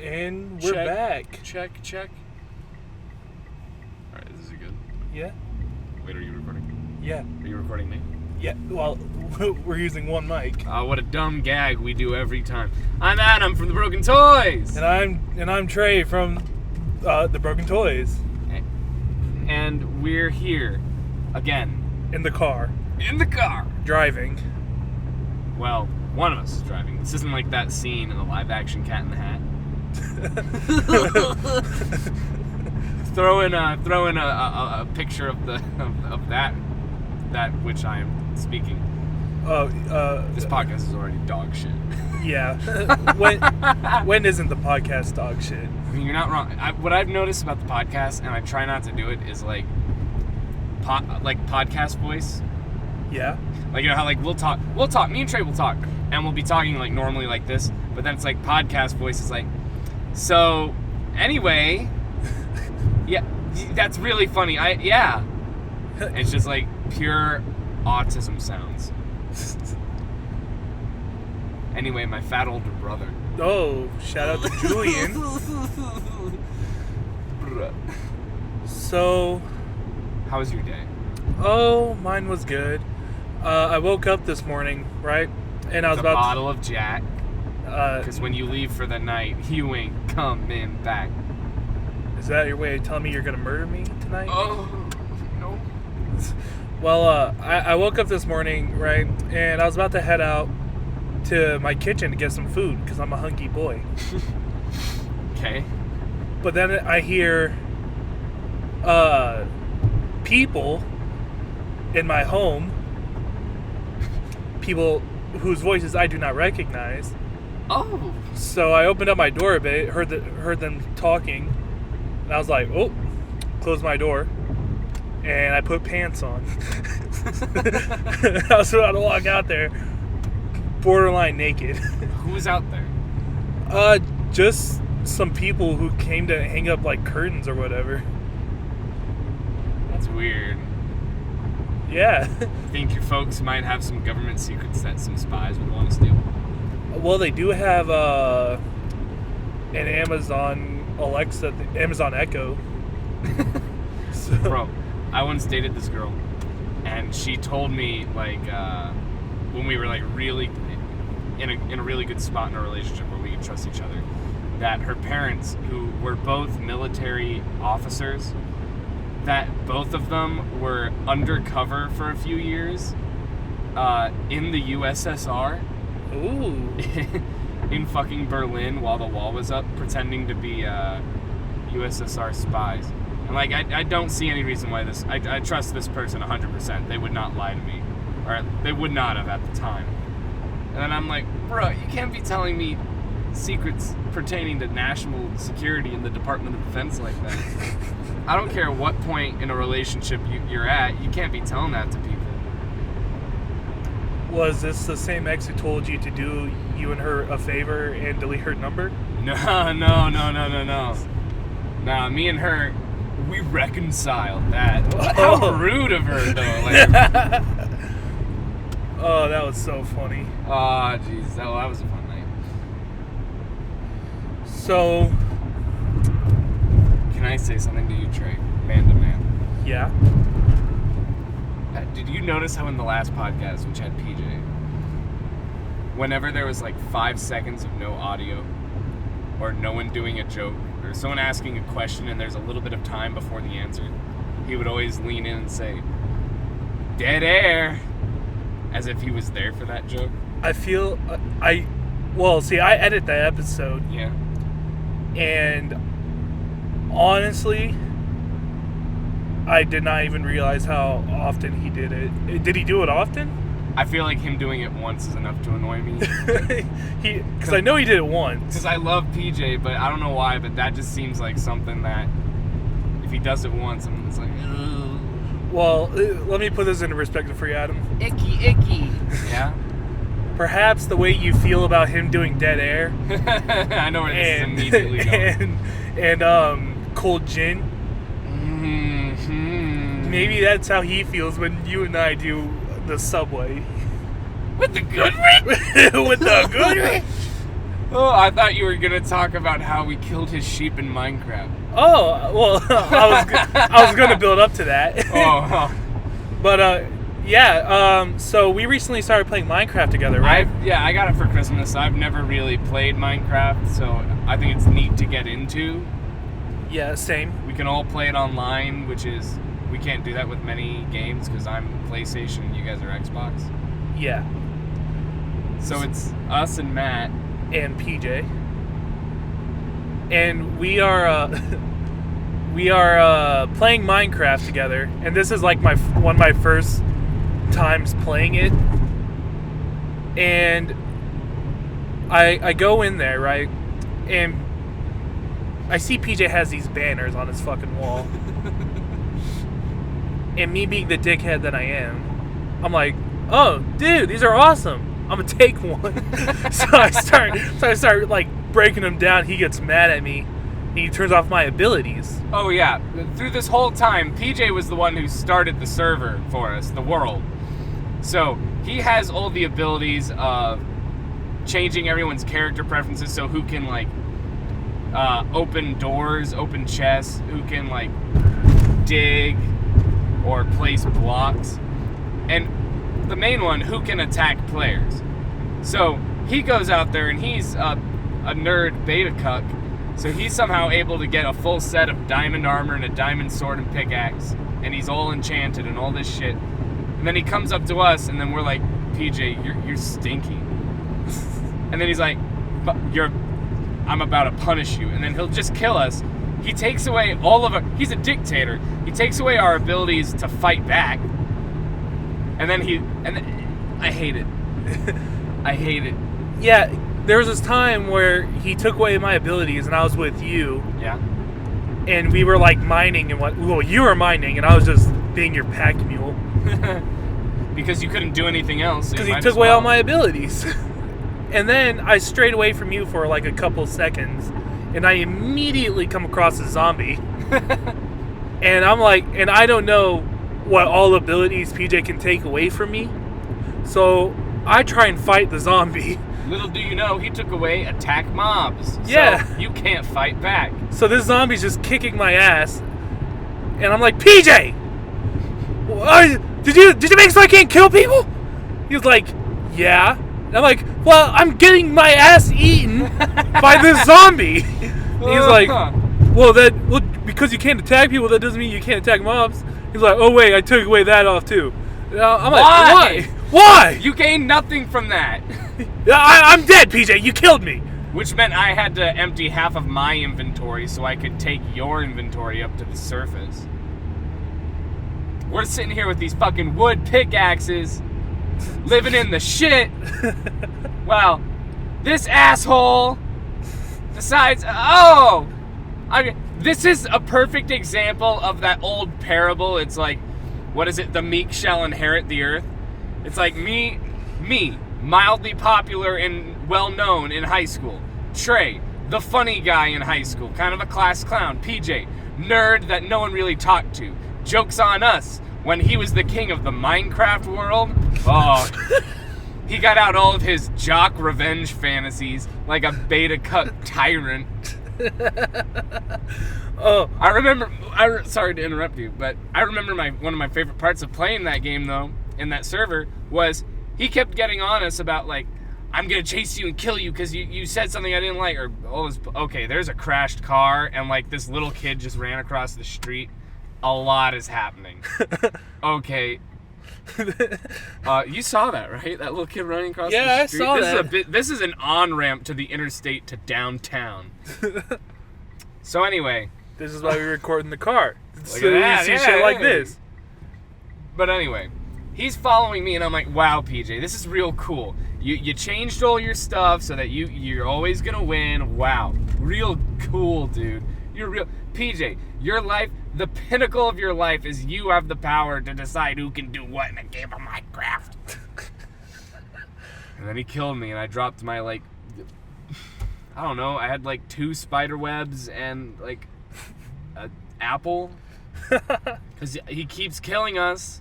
And we're back. Check. Alright, this is good. Yeah? Wait, are you recording? Yeah. Are you recording me? Yeah, well, we're using one mic. What a dumb gag we do every time. I'm Adam from The Broken Toys! And I'm Trey from The Broken Toys. And we're here. Again. In the car. Driving. Well, one of us is driving. This isn't like that scene in the live-action Cat in the Hat. throw in a picture of that which I am speaking. This podcast is already dog shit. Yeah. When isn't the podcast dog shit? I mean, you're not wrong. What I've noticed about the podcast, and I try not to do it, is like podcast voice. Yeah. Like, you know how like we'll talk. Me and Trey will talk, and we'll be talking like normally like this, but then it's like podcast voice is like. So, anyway, yeah, that's really funny. It's just like pure autism sounds. Anyway, my fat older brother. Oh, shout out to Julian. So, how was your day? Oh, mine was good. I woke up this morning, right? And I was a bottle of Jack. Because when you leave for the night, you ain't coming back. Is that your way of telling me you're going to murder me tonight? Oh, no. Well, I woke up this morning, right? And I was about to head out to my kitchen to get some food because I'm a hunky boy. Okay. But then I hear people in my home, people whose voices I do not recognize. Oh. So I opened up my door a bit, heard them talking, and I was like, oh, closed my door, and I put pants on. I was about to walk out there, borderline naked. Who was out there? Just some people who came to hang up like curtains or whatever. That's weird. Yeah. Think your folks might have some government secrets that some spies would want to steal? Well, they do have an Amazon Alexa, Amazon Echo. So. Bro, I once dated this girl, and she told me like when we were like really in a really good spot in our relationship where we could trust each other, that her parents, who were both military officers, that both of them were undercover for a few years in the USSR. Ooh. In fucking Berlin while the wall was up, pretending to be USSR spies. And like, I don't see any reason why I trust this person 100%. They would not lie to me. Or they would not have at the time. And then I'm like, bro, you can't be telling me secrets pertaining to national security in the Department of Defense like that. I don't care what point in a relationship you're at, you can't be telling that to people. Was this the same ex who told you to do you and her a favor and delete her number? No. Nah, me and her, we reconciled that. How rude of her, though. Like, oh, that was so funny. Oh, jeez. That was a fun night. So, can I say something to you, Trey? Man to man. Yeah. Did you notice how in the last podcast, which had PJ, whenever there was like 5 seconds of no audio, or no one doing a joke, or someone asking a question and there's a little bit of time before the answer, he would always lean in and say, dead air, as if he was there for that joke? I feel, I edit that episode. Yeah. And honestly, I did not even realize how often he did it. Did he do it often? I feel like him doing it once is enough to annoy me. Because I know he did it once. Because I love PJ, but I don't know why, but that just seems like something that if he does it once, it's like, ugh. Well, let me put this into perspective for you, Adam. Icky. Yeah? Perhaps the way you feel about him doing dead air. I know where this is immediately going. And cold gin. Mm-hmm. Maybe that's how he feels when you and I do the subway. With the good rich? With the good rich? Oh, I thought you were gonna talk about how we killed his sheep in Minecraft. Oh, well, I was going to build up to that. Oh. But, so we recently started playing Minecraft together, right? I got it for Christmas. I've never really played Minecraft, so I think it's neat to get into. Yeah, same. We can all play it online, which is, we can't do that with many games because I'm PlayStation and you guys are Xbox. Yeah. So it's us and Matt. And PJ. And we are playing Minecraft together, and this is like one of my first times playing it. And I go in there, right? And I see PJ has these banners on his fucking wall. And me being the dickhead that I am, I'm like, oh, dude, these are awesome. I'm gonna take one. so I start like breaking them down. He gets mad at me. And he turns off my abilities. Oh yeah, through this whole time, PJ was the one who started the server for us, the world. So he has all the abilities of changing everyone's character preferences. So who can like open doors, open chests, who can like dig or place blocks, and the main one, who can attack players. So he goes out there and he's a nerd beta cuck, so he's somehow able to get a full set of diamond armor and a diamond sword and pickaxe, and he's all enchanted and all this shit. And then he comes up to us, and then we're like, PJ, you're stinky. And then he's like, I'm about to punish you. And then he'll just kill us. He takes away all of our, he's a dictator. He takes away our abilities to fight back. And then I hate it. I hate it. Yeah, there was this time where he took away my abilities, and I was with you. Yeah. And we were like mining, and you were mining, and I was just being your pack mule. Because you couldn't do anything else. Because he took away all my abilities. And then I strayed away from you for like a couple seconds, and I immediately come across a zombie. And I'm like, and I don't know what all abilities PJ can take away from me. So I try and fight the zombie. Little do you know, he took away attack mobs. Yeah. So you can't fight back. So this zombie's just kicking my ass. And I'm like, PJ! Did you make so I can't kill people? He was like, yeah. And I'm like, well, I'm getting my ass eaten by this zombie. He's like, well, because you can't attack people, that doesn't mean you can't attack mobs. He's like, oh wait, I took away that off too. I'm like, why? You gained nothing from that. I'm dead, PJ. You killed me. Which meant I had to empty half of my inventory so I could take your inventory up to the surface. We're sitting here with these fucking wood pickaxes, living in the shit. Well, this asshole decides, this is a perfect example of that old parable. It's like, what is it? The meek shall inherit the earth. It's like me, mildly popular and well-known in high school. Trey, the funny guy in high school, kind of a class clown. PJ, nerd that no one really talked to. Joke's on us. When he was the king of the Minecraft world, he got out all of his jock revenge fantasies like a beta cuck tyrant. I remember, sorry to interrupt you, but I remember one of my favorite parts of playing that game, though, in that server, was he kept getting on us about, like, I'm going to chase you and kill you because you said something I didn't like, or, okay, there's a crashed car, and, like, this little kid just ran across the street. A lot is happening. Okay. You saw that, right? That little kid running across the street? Yeah, I saw that. This is an on-ramp to the interstate to downtown. So anyway. This is why we record in the car. So you see shit like this. But anyway, he's following me, and I'm like, wow, PJ, this is real cool. You changed all your stuff so that you're always going to win. Wow. Real cool, dude. You're real. PJ, your life, the pinnacle of your life is you have the power to decide who can do what in a game of Minecraft. And then he killed me, and I dropped my, like, I don't know, I had, like, 2 spider webs and, like, an apple. Because he keeps killing us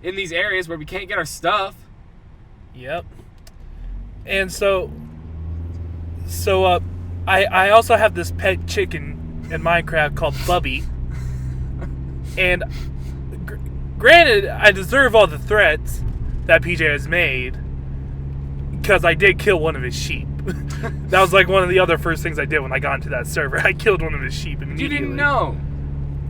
in these areas where we can't get our stuff. Yep. And so So, I also have this pet chicken in Minecraft called Bubby. And granted, I deserve all the threats that PJ has made because I did kill one of his sheep. That was like one of the other first things I did when I got into that server. I killed one of his sheep immediately. You didn't know.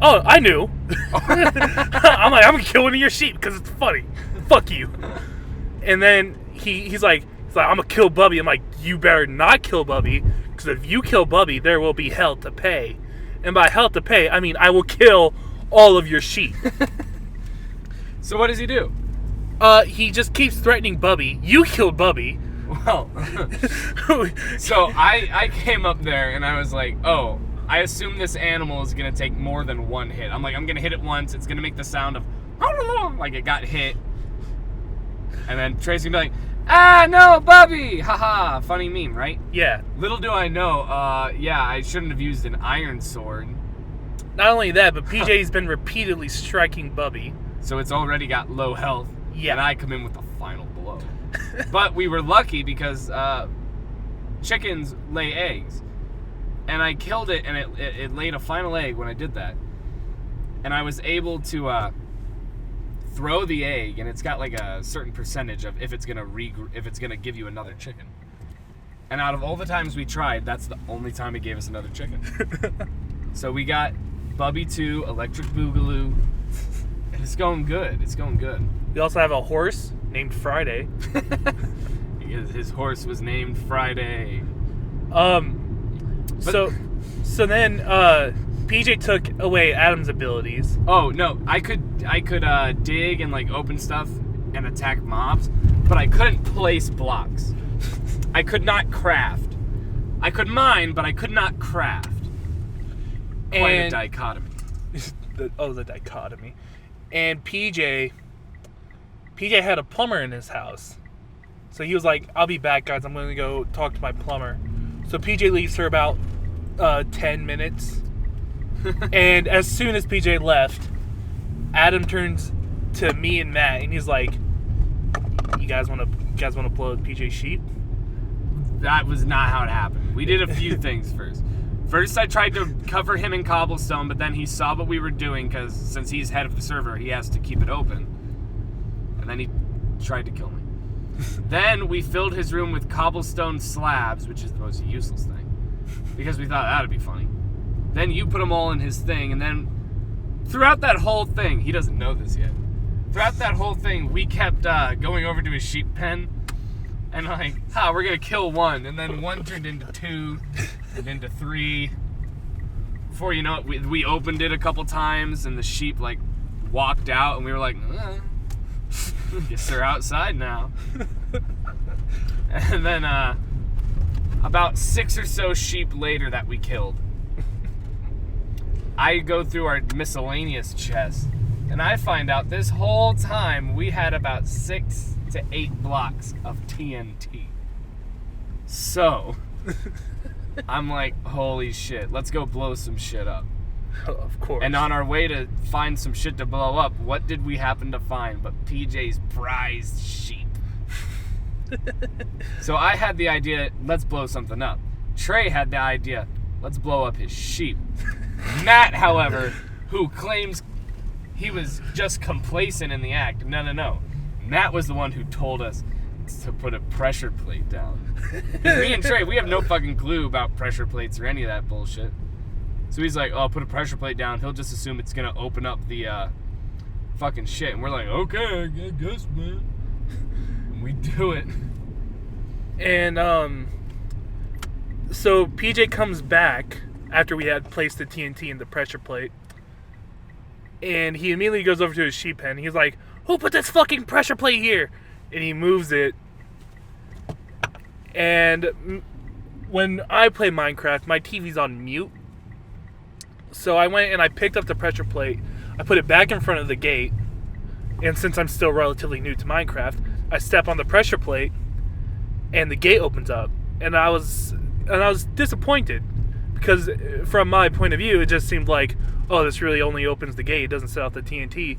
Oh, I knew. I'm like, I'm gonna kill one of your sheep because it's funny. Fuck you. And then he's like, I'm gonna kill Bubby. I'm like, you better not kill Bubby, because if you kill Bubby, there will be hell to pay. And by hell to pay, I mean I will kill all of your sheep. So what does he do? He just keeps threatening Bubby. You killed Bubby. Well, so I came up there and I was like, oh, I assume this animal is gonna take more than one hit. I'm like, I'm gonna hit it once. It's gonna make the sound of like it got hit. And then Tracy's gonna be like, ah, no, Bubby! Haha, funny meme, right? Yeah. Little do I know, yeah, I shouldn't have used an iron sword. Not only that, but PJ's been repeatedly striking Bubby. So it's already got low health. Yeah. And I come in with the final blow. But we were lucky because chickens lay eggs. And I killed it, and it laid a final egg when I did that. And I was able to throw the egg, and it's got like a certain percentage of if it's gonna give you another chicken. And out of all the times we tried, that's the only time it gave us another chicken. So we got Bubby 2, Electric Boogaloo, and it's going good. It's going good. We also have a horse named Friday. His horse was named Friday. So then PJ took away Adam's abilities. Oh no, I could dig and like open stuff and attack mobs, but I couldn't place blocks. I could not craft. I could mine, but I could not craft. Quite a dichotomy. The dichotomy. And PJ had a plumber in his house. So he was like, I'll be back, guys. I'm going to go talk to my plumber. So PJ leaves for about 10 minutes. And as soon as PJ left, Adam turns to me and Matt, and he's like, "You guys want to blow PJ's sheep?" That was not how it happened. We did a few things first. First, I tried to cover him in cobblestone, but then he saw what we were doing because since he's head of the server, he has to keep it open. And then he tried to kill me. Then we filled his room with cobblestone slabs, which is the most useless thing, because we thought that'd be funny. Then you put them all in his thing, and then throughout that whole thing, he doesn't know this yet. Throughout that whole thing, we kept going over to his sheep pen, and like, we're gonna kill one, and then one turned into 2, and into 3. Before you know it, we opened it a couple times, and the sheep like walked out, and we were like, guess they're outside now. And then about 6 or so sheep later that we killed, I go through our miscellaneous chest, and I find out this whole time we had about 6 to 8 blocks of TNT. So I'm like, holy shit, let's go blow some shit up. Of course. And on our way to find some shit to blow up, what did we happen to find but PJ's prized sheep? So I had the idea, let's blow something up. Trey had the idea, let's blow up his sheep. Matt, however, who claims he was just complacent in the act. No. Matt was the one who told us to put a pressure plate down. Me and Trey, we have no fucking clue about pressure plates or any of that bullshit. So he's like, oh, put a pressure plate down. He'll just assume it's going to open up the fucking shit. And we're like, okay, I guess, man. And we do it. And so PJ comes back after we had placed the TNT in the pressure plate. And he immediately goes over to his sheep pen. He's like, who put this fucking pressure plate here? And he moves it. And when I play Minecraft, my TV's on mute. So I went and I picked up the pressure plate. I put it back in front of the gate. And since I'm still relatively new to Minecraft, I step on the pressure plate and the gate opens up. And I was disappointed, because from my point of view, it just seemed like, oh, this really only opens the gate. It doesn't set off the TNT.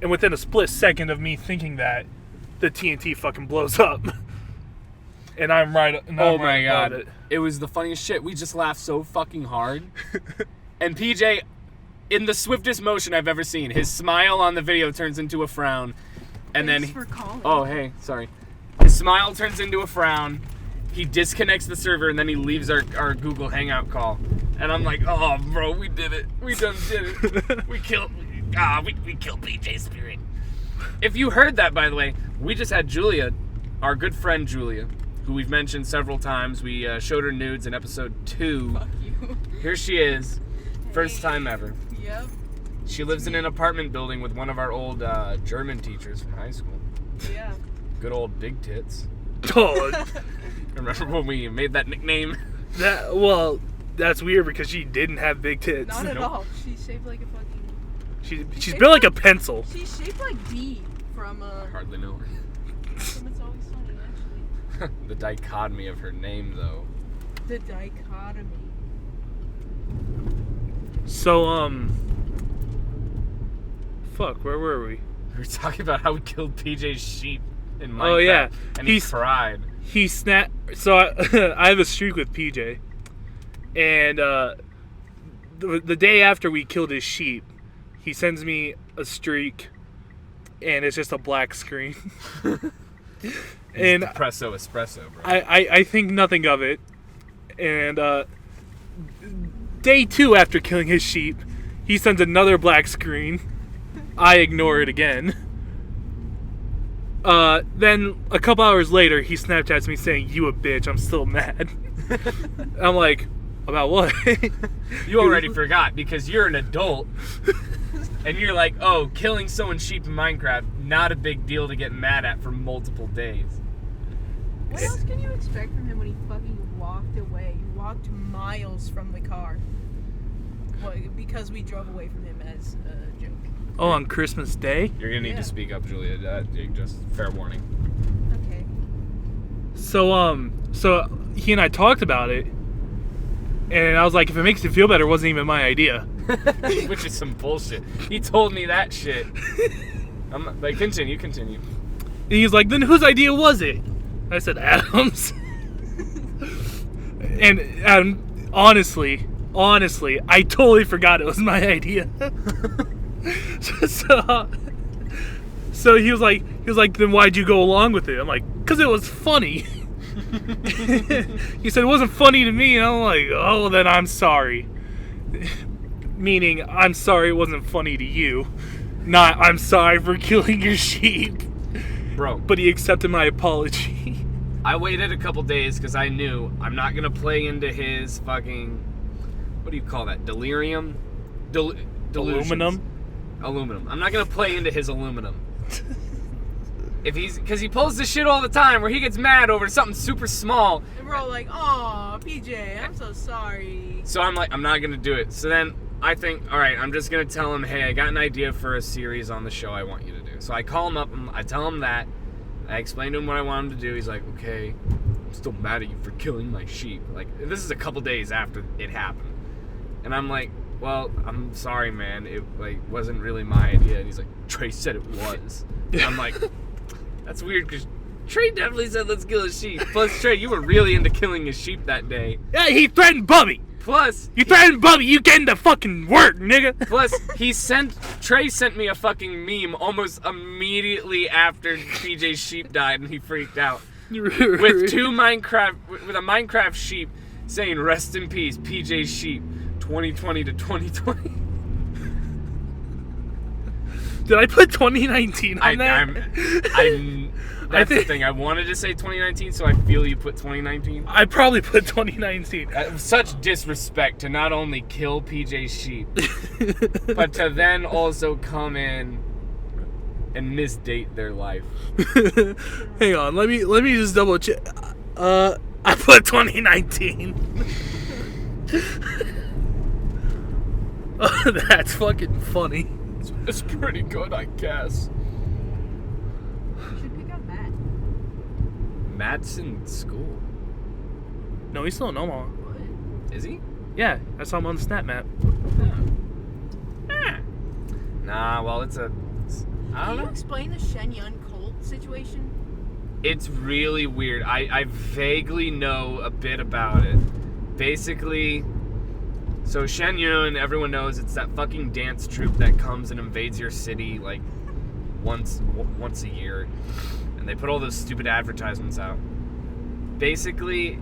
And within a split second of me thinking that, the TNT fucking blows up. and I'm right. And Oh I'm my right above god. it. It was the funniest shit. We just laughed so fucking hard. And PJ, in the swiftest motion I've ever seen, his smile on the video turns into a frown. And Thanks then for calling. Oh, hey, sorry. His smile turns into a frown. He disconnects the server and then he leaves our Google Hangout call. And I'm like, oh, bro, we did it. We done did it. We killed PJ Spirit. If you heard that, by the way, we just had Julia, our good friend Julia, who we've mentioned several times. We showed her nudes in episode 2. Fuck you. Here she is. First time ever. Yep. She lives in an apartment building with one of our old German teachers from high school. Yeah. Good old Big Tits. Oh, Remember when we made that nickname? that's weird because she didn't have big tits. Not at Nope. all. She's shaped like a fucking. She's built like a pencil. She's shaped like D from Hardly know her. from It's Always Sunny, actually. The dichotomy of her name, though. The dichotomy. So fuck, where were we? We were talking about how we killed PJ's sheep in Minecraft. Oh, yeah. And he cried. He snapped. So I have a streak with PJ, and the day after we killed his sheep, he sends me a streak, and it's just a black screen. And espresso, bro. I think nothing of it. And day 2 after killing his sheep, he sends another black screen. I ignore it again. Then a couple hours later, he Snapchats me saying, "You a bitch, I'm still mad." I'm like, about what? You already forgot because you're an adult. And you're like, oh, killing someone's sheep in Minecraft, not a big deal to get mad at for multiple days. What else can you expect from him when he fucking walked away? He walked miles from the car. Well, because we drove away from him as a joke. Oh, on Christmas Day? You're gonna need Yeah. to speak up, Julia. Just fair warning. Okay. So he and I talked about it, and I was like, if it makes you feel better, it wasn't even my idea. Which is some bullshit. He told me that shit. I'm not, like, continue. And he's like, then whose idea was it? I said, Adam's. and honestly, I totally forgot it was my idea. so he was like, then why'd you go along with it? I'm like, because it was funny. He said it wasn't funny to me, and I'm like, oh, then I'm sorry. Meaning, I'm sorry it wasn't funny to you. Not, I'm sorry for killing your sheep. Bro. But he accepted my apology. I waited a couple days because I knew I'm not going to play into his fucking, what do you call that, delirium? Delusions. Aluminum. I'm not going to play into his aluminum. Because he pulls this shit all the time where he gets mad over something super small. And we're all like, "Aw, PJ, I'm so sorry." So I'm like, I'm not going to do it. So then I think, all right, I'm just going to tell him, hey, I got an idea for a series on the show I want you to do. So I call him up, and I tell him that. I explain to him what I want him to do. He's like, okay, I'm still mad at you for killing my sheep. Like, this is a couple days after it happened. And I'm like, well, I'm sorry, man. It, like, wasn't really my idea. And he's like, Trey said it was. And I'm like, that's weird, because Trey definitely said let's kill his sheep. Plus, Trey, you were really into killing his sheep that day. Yeah, he threatened Bubby. Plus, You threatened Bubby. You getting to fucking work, nigga. Plus, Trey sent me a fucking meme almost immediately after PJ's sheep died, and he freaked out. With a Minecraft sheep saying, rest in peace, PJ's sheep, 2020 to 2020. Did I put 2019 on that? That's the thing. I wanted to say 2019, so I feel you put 2019. I probably put 2019. Such disrespect to not only kill PJ's sheep, but to then also come in and misdate their life. Hang on, let me just double check. I put 2019. Oh, that's fucking funny. It's pretty good, I guess. You should pick up Matt. Matt's in school. No, he's still in Omaha. What? Is he? Yeah, I saw him on the snap map. Nah, well, I don't Can you know. explain the Shenyun cult situation? It's really weird. I vaguely know a bit about it. Basically, so Shenyun, everyone knows it's that fucking dance troupe that comes and invades your city like once a year, and they put all those stupid advertisements out. Basically,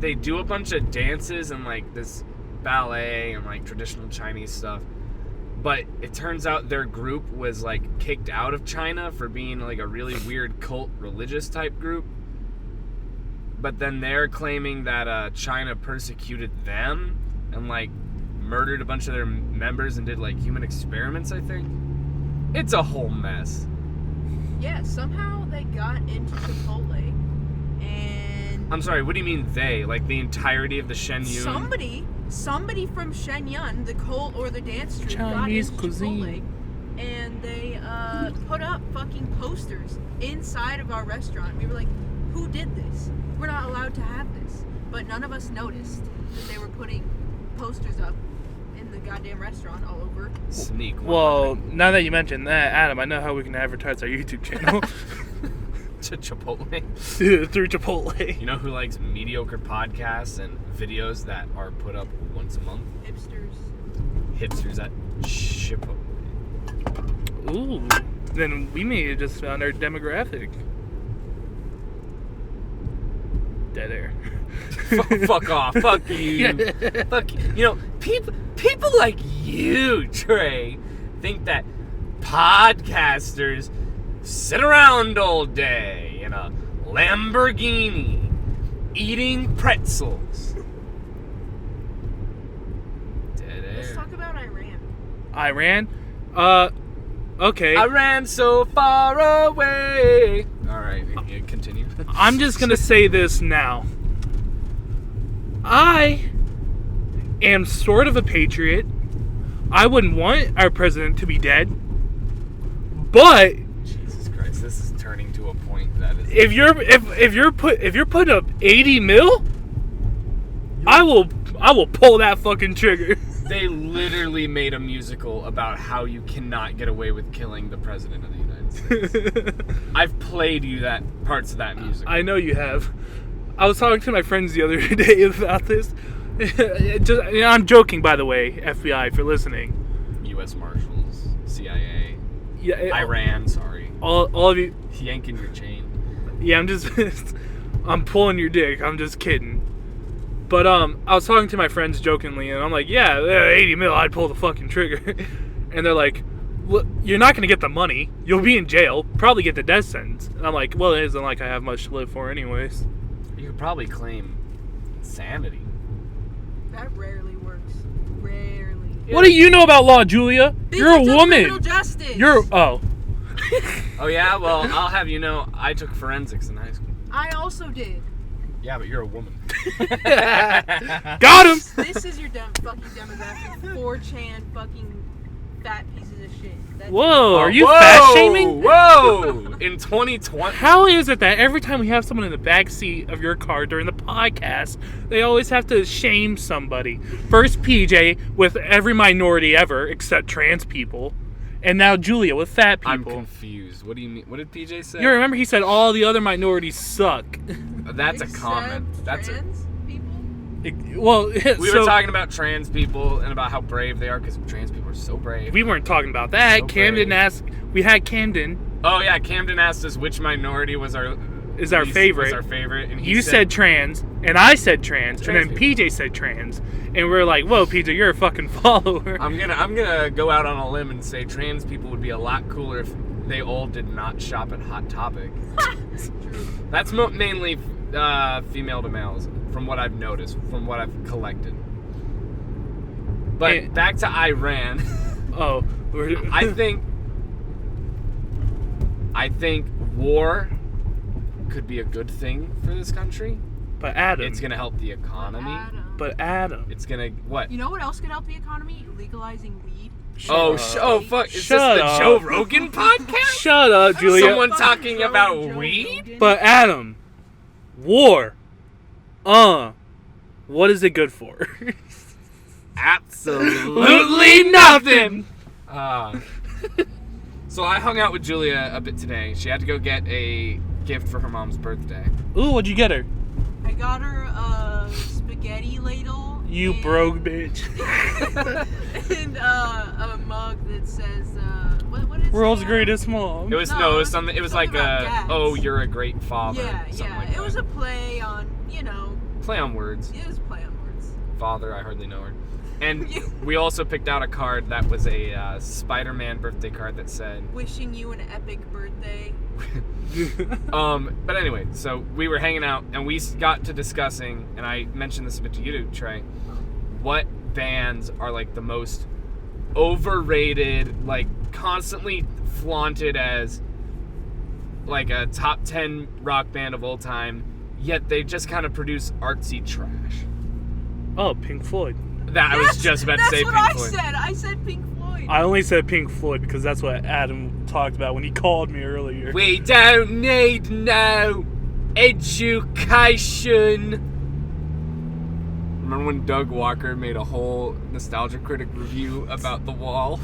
they do a bunch of dances and like this ballet and like traditional Chinese stuff. But it turns out their group was like kicked out of China for being like a really weird cult religious type group. But then they're claiming that China persecuted them and like murdered a bunch of their members and did like human experiments, I think. It's a whole mess. Yeah, somehow they got into Chipotle and... I'm sorry, what do you mean they? Like the entirety of the Shenyun? Somebody from Shenyun, the cult or the dance troupe, Chinese got into cuisine. Chipotle, and they put up fucking posters inside of our restaurant. We were like, who did this? We're not allowed to have this. But none of us noticed that they were putting posters up in the goddamn restaurant all over. Sneak. Well, now that you mentioned that, Adam, I know how we can advertise our YouTube channel. To Chipotle. Through Chipotle. You know who likes mediocre podcasts and videos that are put up once a month? Hipsters at Chipotle. Ooh. Then we may have just found our demographic. Dead air. Fuck off. Fuck you. Fuck you. You know, people like you, Trey, think that podcasters sit around all day in a Lamborghini eating pretzels. Dead air. Let's talk about Iran. Iran? Okay. I ran so far away. Alright, you continue. I'm just gonna say this now. I am sort of a patriot. I wouldn't want our president to be dead. But Jesus Christ, this is turning to a point that is... if you're putting up 80 mil, I will pull that fucking trigger. They literally made a musical about how you cannot get away with killing the president of the United States. I've played you that parts of that music. I know you have. I was talking to my friends the other day about this. I'm joking, by the way, FBI, for listening. U.S. Marshals, CIA, Yeah, Iran, sorry. All of you. Yanking your chain. Yeah, I'm pulling your dick. I'm just kidding. But I was talking to my friends jokingly, and I'm like, yeah, 80 mil, I'd pull the fucking trigger. And they're like, well, you're not going to get the money. You'll be in jail. Probably get the death sentence. And I'm like, well, it isn't like I have much to live for anyways. You could probably claim insanity. That rarely works. Rarely. What do you know about law, Julia? You're a woman. Criminal justice. Oh, yeah, well, I'll have you know, I took forensics in high school. I also did. Yeah, but you're a woman. got him. This is your fucking demographic. 4chan fucking fat pieces of shit. Whoa, are you fat shaming? Whoa! In 2020. How is it that every time we have someone in the back seat of your car during the podcast, they always have to shame somebody? First PJ with every minority ever except trans people, and now Julia with fat people. I'm confused. What do you mean? What did PJ say? You remember he said all the other minorities suck. That's a comment. That's trans people? Well, we were talking about trans people and about how brave they are because trans people are so brave. We weren't talking about that. So Camden brave. asked. We had Camden. Oh yeah, Camden asked us which minority was our favorite. And he You said trans, and I said trans, and then people. PJ said trans, and we were like, "Whoa, PJ, you're a fucking follower." I'm gonna go out on a limb and say trans people would be a lot cooler if they all did not shop at Hot Topic. That's mainly female to males, from what I've noticed, from what I've collected. But back to Iran. Oh, I think war could be a good thing for this country. but Adam, It's gonna help the economy. but Adam, It's gonna what? You know what else could help the economy? Legalizing weed. Fuck! Is Shut this up. the Joe Rogan podcast? shut up, Julia. Someone talking Joe about Rogan. weed? But Adam, war, what is it good for? Absolutely nothing. So I hung out with Julia a bit today. She had to go get a gift for her mom's birthday. Ooh, what'd you get her? I got her a spaghetti ladle. You and, broke bitch. And a mug that says, what is it? World's greatest mom. It was No, it was something. It was like something about dads. oh, you're a great father. Yeah, something yeah. Like It that. was a play on, play on words. it was a play on words. Father, I hardly know her. And we also picked out a card that was a Spider-Man birthday card that said. Wishing you an epic birthday. But anyway, so we were hanging out and we got to discussing, and I mentioned this a bit to you, Trey. What bands are like the most overrated, like constantly flaunted as like a top 10 rock band of all time, yet they just kind of produce artsy trash. Oh, Pink Floyd. I was just about to say Pink Floyd. That's what I said Pink Floyd. I only said Pink Floyd because that's what Adam talked about when he called me earlier. We don't need no education. Remember when Doug Walker made a whole Nostalgia Critic review about The Wall?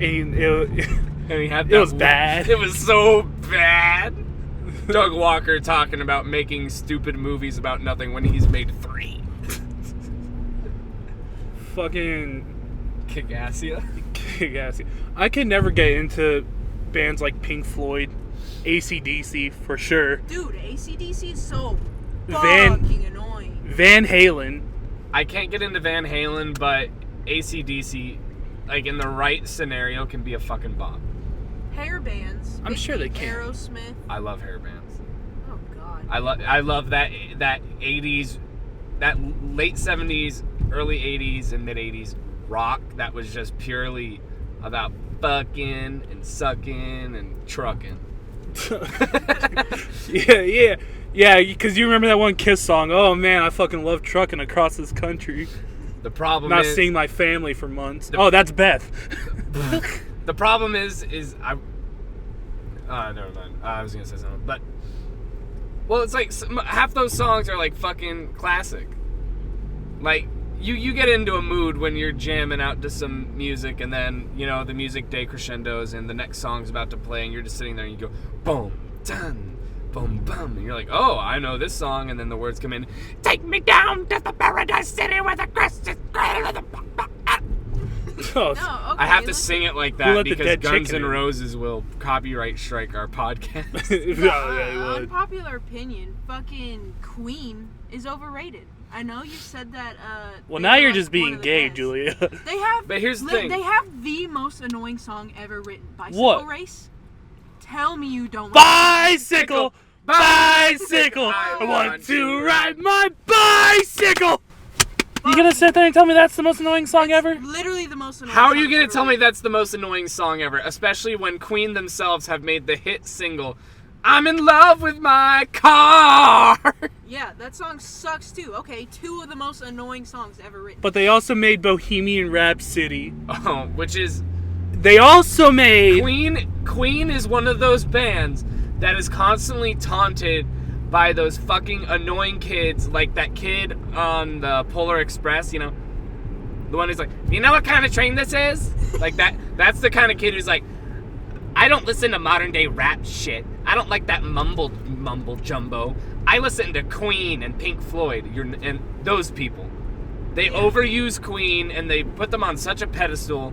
And And he had it was bad. It was so bad. Doug Walker talking about making stupid movies about nothing when he's made 3. Fucking Kick-Assia. Kick-Ass. I can never get into bands like Pink Floyd, AC/DC for sure, Dude, AC/DC is so Van- fucking annoying. Van Halen. I can't get into Van Halen, but AC/DC, like in the right scenario, can be a fucking bop. Hair bands. I'm sure they Big can. Aerosmith. I love hair bands. Oh god. I love that 80s, that late 70s, early 80s and mid 80s rock that was just purely about fucking and sucking and trucking. Yeah, because you remember that one Kiss song. Oh man, I fucking love trucking across this country. The problem Not is seeing my family for months. Oh, that's Beth. the problem is I never mind. I was gonna say something, but well, it's like half those songs are like fucking classic. Like you get into a mood when you're jamming out to some music, and then the music decrescendos, and the next song's about to play, and you're just sitting there and you go boom, dun, boom, bum, and you're like, oh, I know this song, and then the words come in, take me down to the paradise city where the crest is greater than the. Oh, No, okay. I have to sing it like Who that let the because dead Guns chicken N' in? Roses will copyright strike our podcast. yeah, he would. Unpopular opinion, fucking Queen is overrated. I know you said that. Well, they now were, you're like, just one being of the gay, best. Julia. They have. But here's the thing. They have the most annoying song ever written. Bicycle What? Race. Tell me you don't. Bicycle! Bicycle! I want to ride my bicycle! You gonna sit there and tell me that's the most annoying song ever? Literally the most annoying. How are you song going ever to tell me written. that's the most annoying song ever? Especially when Queen themselves have made the hit single, I'm in love with my car. Yeah, that song sucks too. Okay, 2 of the most annoying songs ever written. But they also made Bohemian Rhapsody. Oh, which is... They also made... Queen is one of those bands that is constantly taunted by those fucking annoying kids, like that kid on the Polar Express, the one who's like, you know what kind of train this is? Like that's the kind of kid who's like, I don't listen to modern day rap shit. I don't like that mumble jumbo. I listen to Queen and Pink Floyd. And those people. They overuse Queen and they put them on such a pedestal.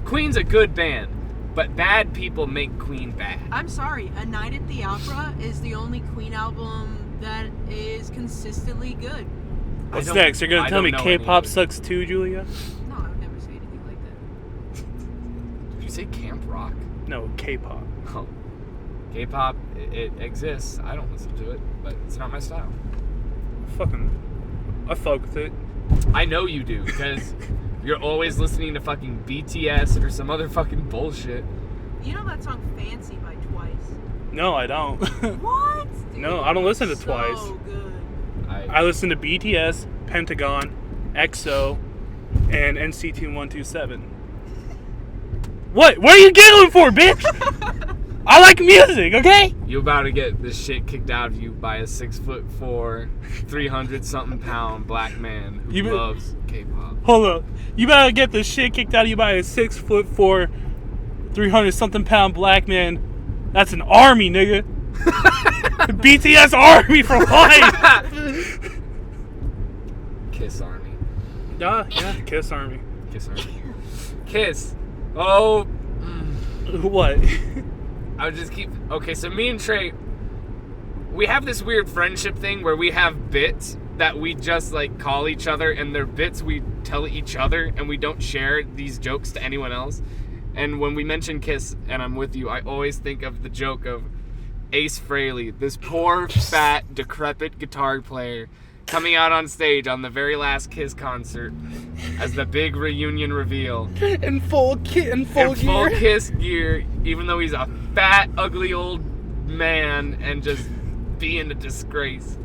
Queen's a good band, but bad people make Queen bad. I'm sorry, A Night at the Opera is the only Queen album that is consistently good. What's I next? You're gonna tell me don't know any K-pop of it. sucks too, Julia? No, I would never say anything like that. Did you say camp rock? No, K-pop. Oh. K-pop, it exists. I don't listen to it, but it's not my style. I fuck with it. I know you do, because you're always listening to fucking BTS or some other fucking bullshit. You know that song Fancy by Twice? No, I don't. What? Dude, No, I don't listen to so Twice. good. I listen to BTS, Pentagon, EXO, and NCT 127. What? What are you giggling for, bitch? I like music, okay? You about to get this shit kicked out of you by a 6'4", 300-something pound black man who loves K-pop. Hold up. You better get the shit kicked out of you by a 6'4", 300-something pound black man. That's an army, nigga. BTS Army for life. Kiss Army. Yeah, Kiss Army. Kiss Army. Kiss. Oh. What? I would just keep... Okay, so me and Trey, we have this weird friendship thing where we have bits that we just, like, call each other, and they're bits we tell each other, and we don't share these jokes to anyone else. And when we mention Kiss, and I'm with you, I always think of the joke of Ace Frehley, this poor, fat, decrepit guitar player, coming out on stage on the very last Kiss concert as the big reunion reveal. In full Kiss gear, even though he's a fat, ugly old man and just being a disgrace.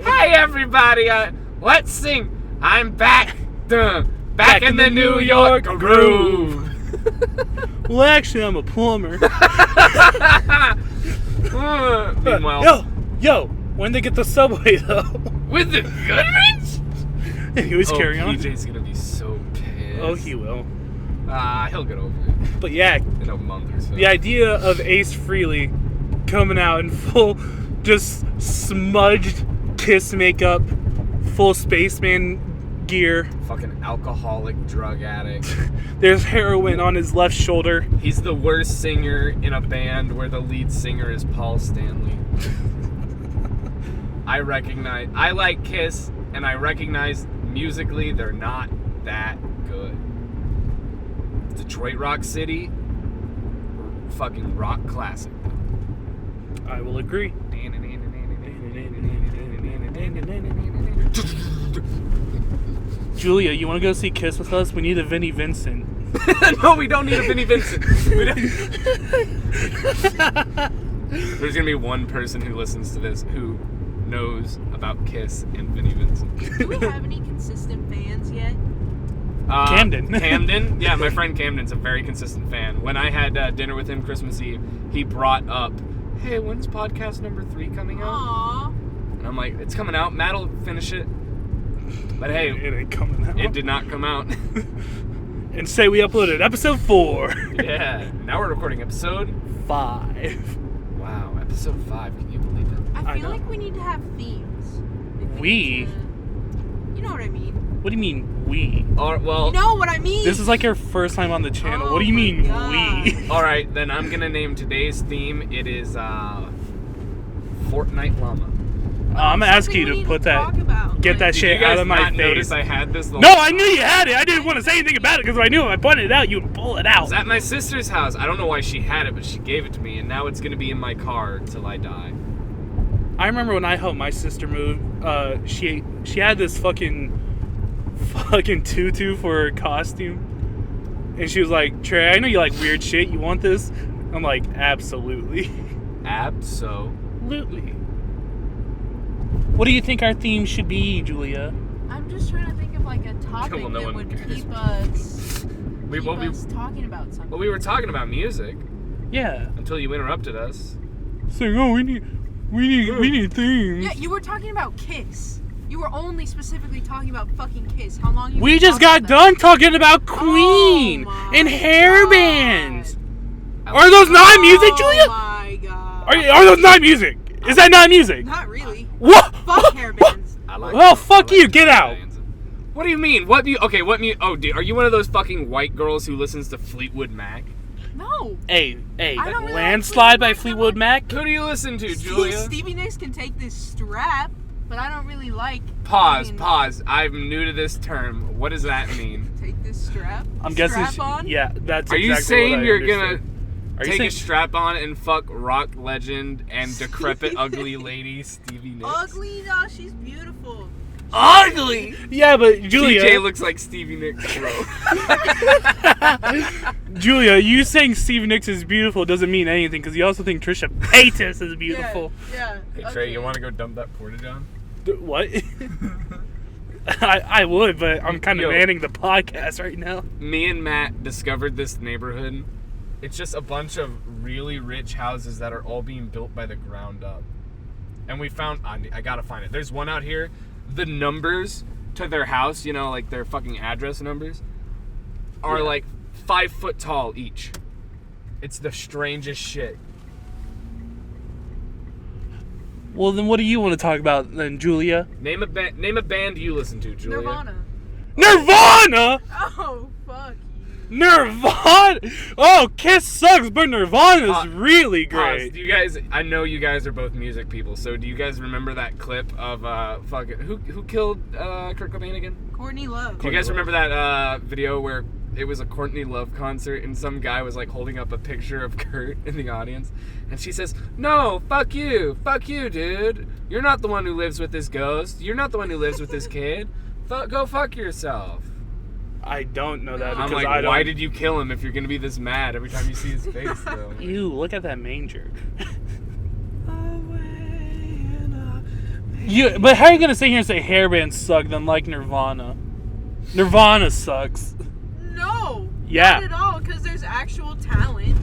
Hey everybody, let's sing. I'm back in the New York groove. Well, actually, I'm a plumber. Meanwhile, yo, when they get the subway though? With the Goodrich? And he was carrying on. PJ's gonna be so pissed. Oh, he will. He'll get over it. But yeah, In a month or so. the idea of Ace Frehley coming out in full, just smudged Kiss makeup, full spaceman gear. Fucking alcoholic drug addict. There's heroin on his left shoulder. He's the worst singer in a band where the lead singer is Paul Stanley. I like Kiss, and I recognize musically they're not that good. Detroit Rock City, fucking rock classic. I will agree. Julia, you want to go see Kiss with us? We need a Vinnie Vincent. No, we don't need a Vinnie Vincent. There's gonna be one person who listens to this who knows about Kiss and Vinnie Vincent. Do we have any consistent fans yet? Camden. Yeah, my friend Camden's a very consistent fan. When I had dinner with him Christmas Eve, he brought up, hey, when's podcast number 3 coming out? Aww. And I'm like, it's coming out. Matt'll finish it. But hey, It ain't coming out. it did not come out. And say we uploaded episode 4. Yeah. Now we're recording episode 5. Wow, episode 5. Can you believe it? I feel know. like we need to have themes. Like We? need to- You know what I mean. What do you mean, we? Well, You know what I mean. This is like your first time on the channel. Oh What do you my mean, God. we? all right, then I'm gonna name today's theme. It is Fortnite Llama. I'm gonna ask Something you we to need put talk that, about. get that Did shit you guys out of my not face. notice I had this? The No, whole I knew you had it. I didn't want to say anything about it because I knew if I pointed it out, you would pull it I out. was at my sister's house. I don't know why she had it, but she gave it to me, and now it's gonna be in my car till I die. I remember when I helped my sister move. She had this fucking tutu for her costume, and she was like, "Trey, I know you like weird shit. You want this?" I'm like, "Absolutely, absolutely." What do you think our theme should be, Julia? I'm just trying to think of like a topic Well, no that one would cares. keep us talking about something. Well, we were talking about music Yeah. until you interrupted us. Saying, "Oh, we need themes." Yeah, you were talking about Kiss. You were only specifically talking about fucking Kiss. How long you? We been just talking got about done talking about Queen Oh my and hair God. bands. Are those that? not music, Oh Julia? my god. Are those not music? Is that not music? Not really. What? Fuck hair bands. I like. Well, I fuck like you, get out. What do you mean? What do you? Okay, what me? Oh, are you one of those fucking white girls who listens to Fleetwood Mac? No. Hey, I don't really Landslide by like Fleetwood Mac. Who do you listen to, Julia? Stevie Nicks can take this strap, but I don't really like. Pause. I'm new to this term. What does that mean? Take this strap. I'm guessing. Strap on. Yeah, that's. Are you exactly saying what I you're understood. gonna Are you take saying a strap on and fuck rock legend and decrepit ugly lady Stevie Nicks? Ugly? No, she's beautiful. Ugly. Yeah, but Julia. TJ looks like Stevie Nicks, bro. Julia, you saying Stevie Nicks is beautiful doesn't mean anything because you also think Trisha Paytas is beautiful. Yeah. Hey Trey, you want to go dump that portage on? What? I would, but I'm kind of Yo. manning the podcast right now. Me and Matt discovered this neighborhood. It's just a bunch of really rich houses that are all being built by the ground up. And we found, I gotta find it. There's one out here. The numbers to their house, you know, like their fucking address numbers, are Yeah. like 5 foot tall each. It's the strangest shit. Well, then what do you want to talk about then, Julia? Name a band you listen to, Julia. Nirvana! Oh, fuck you. Nirvana! Oh, Kiss sucks, but Nirvana's really Pause. great. Do you guys? I know you guys are both music people, so do you guys remember that clip of who killed Kurt Cobain again? Courtney Love. Do you guys remember that video where it was a Courtney Love concert and some guy was like holding up a picture of Kurt in the audience, and she says, "No, fuck you, dude. You're not the one who lives with this ghost. You're not the one who lives with this kid. Go fuck yourself." I don't know that I'm because like, why did you kill him if you're gonna be this mad every time you see his face, though? Ew, look at that manger. But how are you gonna sit here and say hair bands suck then like Nirvana? Nirvana sucks. No. Yeah. Not at all, because there's actual talent.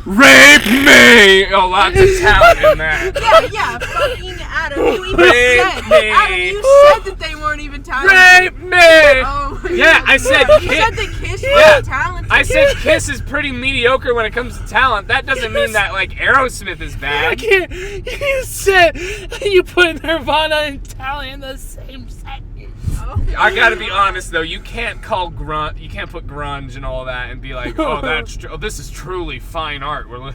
Rape me! Oh, lots of talent in that. Yeah, fucking Adam. You even Rape said, me. Adam, you said that they weren't even talented. Rape me! Oh, Yeah, I said you Kiss. said that Kiss wasn't talented. I said Kiss is pretty mediocre when it comes to talent. That doesn't mean that, like, Aerosmith is I bad. can't. You said you put Nirvana and talent in the same sentence. Oh. I gotta be honest though, you can't put grunge and all that and be like, oh, this is truly fine art. No,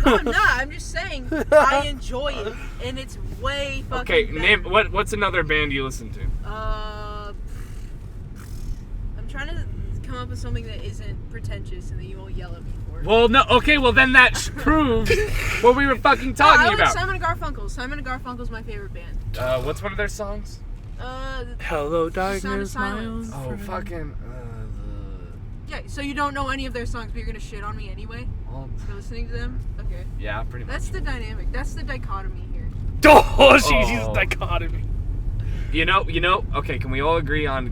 I'm not. I'm just saying I enjoy it, and it's way fucking Okay, better. what's another band you listen to? I'm trying to come up with something that isn't pretentious and that you won't yell at me for. Well, no, okay, well then that proves what we were fucking talking I like about. Simon and Garfunkel. Simon and Garfunkel's my favorite band. What's one of their songs? Hello, Sound of darkness, my own Silence. Oh, friend. fucking. Yeah, so you don't know any of their songs, but you're gonna shit on me anyway for listening to them? Okay. Yeah, pretty much. That's the dynamic. That's the dichotomy here. Oh, she's Oh. dichotomy. You know. Okay, can we all agree on a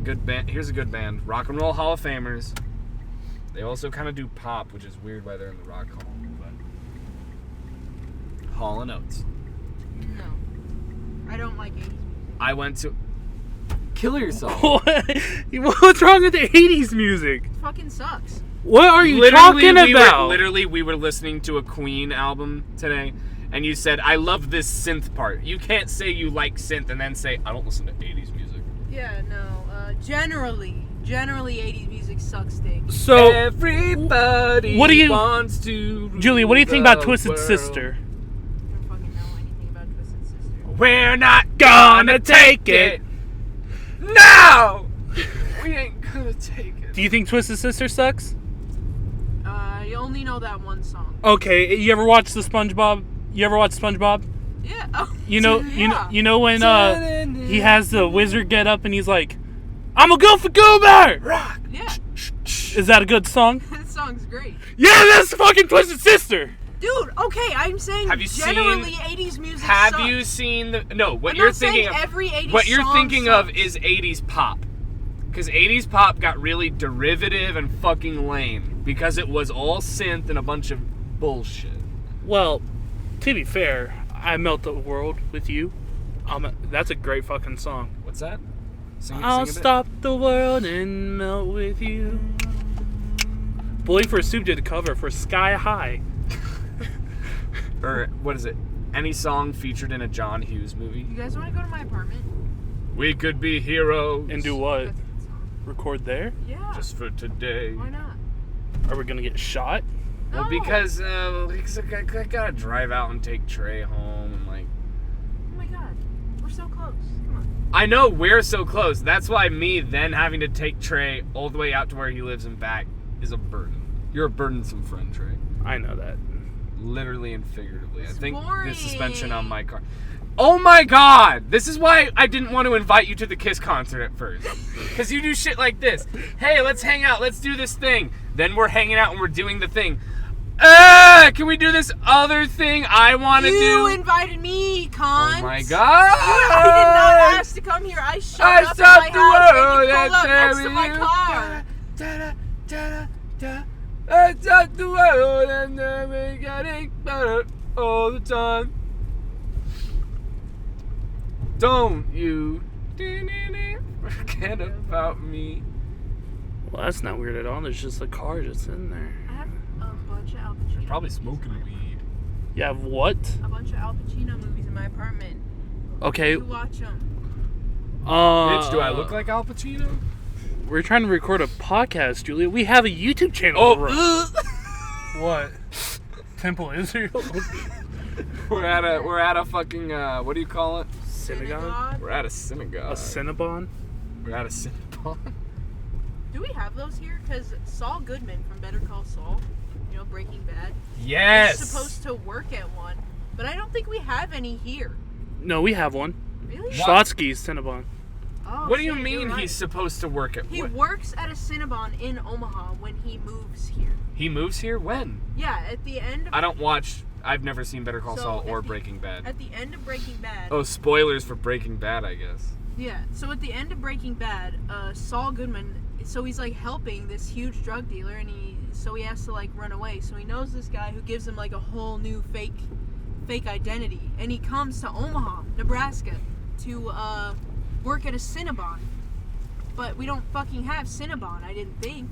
good band? Here's a good band, Rock and Roll Hall of Famers. They also kind of do pop, which is weird why they're in the Rock Hall. But Hall and Oates. No. I don't like 80s. I went to. Kill yourself. What's wrong with the 80s music? It fucking sucks. What are you talking about? We were listening to a Queen album today, and you said, I love this synth part. You can't say you like synth and then say, I don't listen to 80s music. Yeah, no. Generally 80s music sucks dick. So, everybody what do you- wants to Julia, what do you think about Twisted world. Sister? I don't fucking know anything about Twisted Sister. We're not gonna take it. No! We ain't gonna take it. Do you think Twisted Sister sucks? I only know that one song. Okay, you ever watch the SpongeBob? You ever watch SpongeBob? Yeah. Oh, You know when he has the wizard get up and he's like, "I'm a go for Goober!" Rock. Yeah. Is that a good song? That song's great. Yeah, that's fucking Twisted Sister. Dude, okay, I'm saying Have you generally seen- 80s music Have sucks. you seen the no? What I'm you're not saying thinking of? every 80s What you're song thinking of sucks. is 80s pop, because 80s pop got really derivative and fucking lame because it was all synth and a bunch of bullshit. Well, to be fair, I Melt the World with You. That's a great fucking song. What's that? I'll sing a bit. stop the world and melt with you. Boy for Soup did a cover for Sky High. Or what is it? Any song featured in a John Hughes movie? You guys want to go to my apartment? We could be heroes. And do what? That's a good song. Record there? Yeah. Just for today. Why not? Are we gonna get shot? Well, No. because I gotta drive out and take Trey home and like. Oh my god. We're so close. Come on. I know we're so close. That's why me then having to take Trey all the way out to where he lives and back is a burden. You're a burdensome friend, Trey. I know that. Literally and figuratively. It's I think boring. the suspension on my car. Oh my god! This is why I didn't want to invite you to the Kiss concert at first. Because you do shit like this. Hey, let's hang out. Let's do this thing. Then we're hanging out and we're doing the thing. Can we do this other thing I want to do? You invited me, cunt. Oh my god! I did not ask to come here. I showed up at stopped my the house and world you pulled up next to and my you- car. I stopped the world and we're getting better all the time. Don't you forget about me. Well, that's not weird at all. There's just a car just in there. I have a bunch of Al Pacino. Probably smoking weed. You have what? A bunch of Al Pacino movies in my apartment. Okay. You watch them. Bitch, do I look like Al Pacino? We're trying to record a podcast, Julia. We have a YouTube channel. Oh, What? Temple Israel? we're at a fucking what do you call it? Synagogue? We're at a synagogue. A Cinnabon? We're at a synagogue. Do we have those here? Because Saul Goodman from Better Call Saul, you know, Breaking Bad, Yes. is supposed to work at one, but I don't think we have any here. No, we have one. Really? Schlotsky's Cinnabon. Oh, What do you shit, mean you're right. he's supposed to work at? He What? works at a Cinnabon in Omaha when he moves here. He moves here when? Yeah, at the end of I don't watch. I've never seen Better Call So, Saul at or the- Breaking Bad. at the end of Breaking Bad. Oh, spoilers for Breaking Bad, I guess. Yeah, so at the end of Breaking Bad, Saul Goodman, so he's like helping this huge drug dealer, and he has to like run away. So he knows this guy who gives him like a whole new fake identity, and he comes to Omaha, Nebraska, to work at a Cinnabon. But we don't fucking have Cinnabon, I didn't think.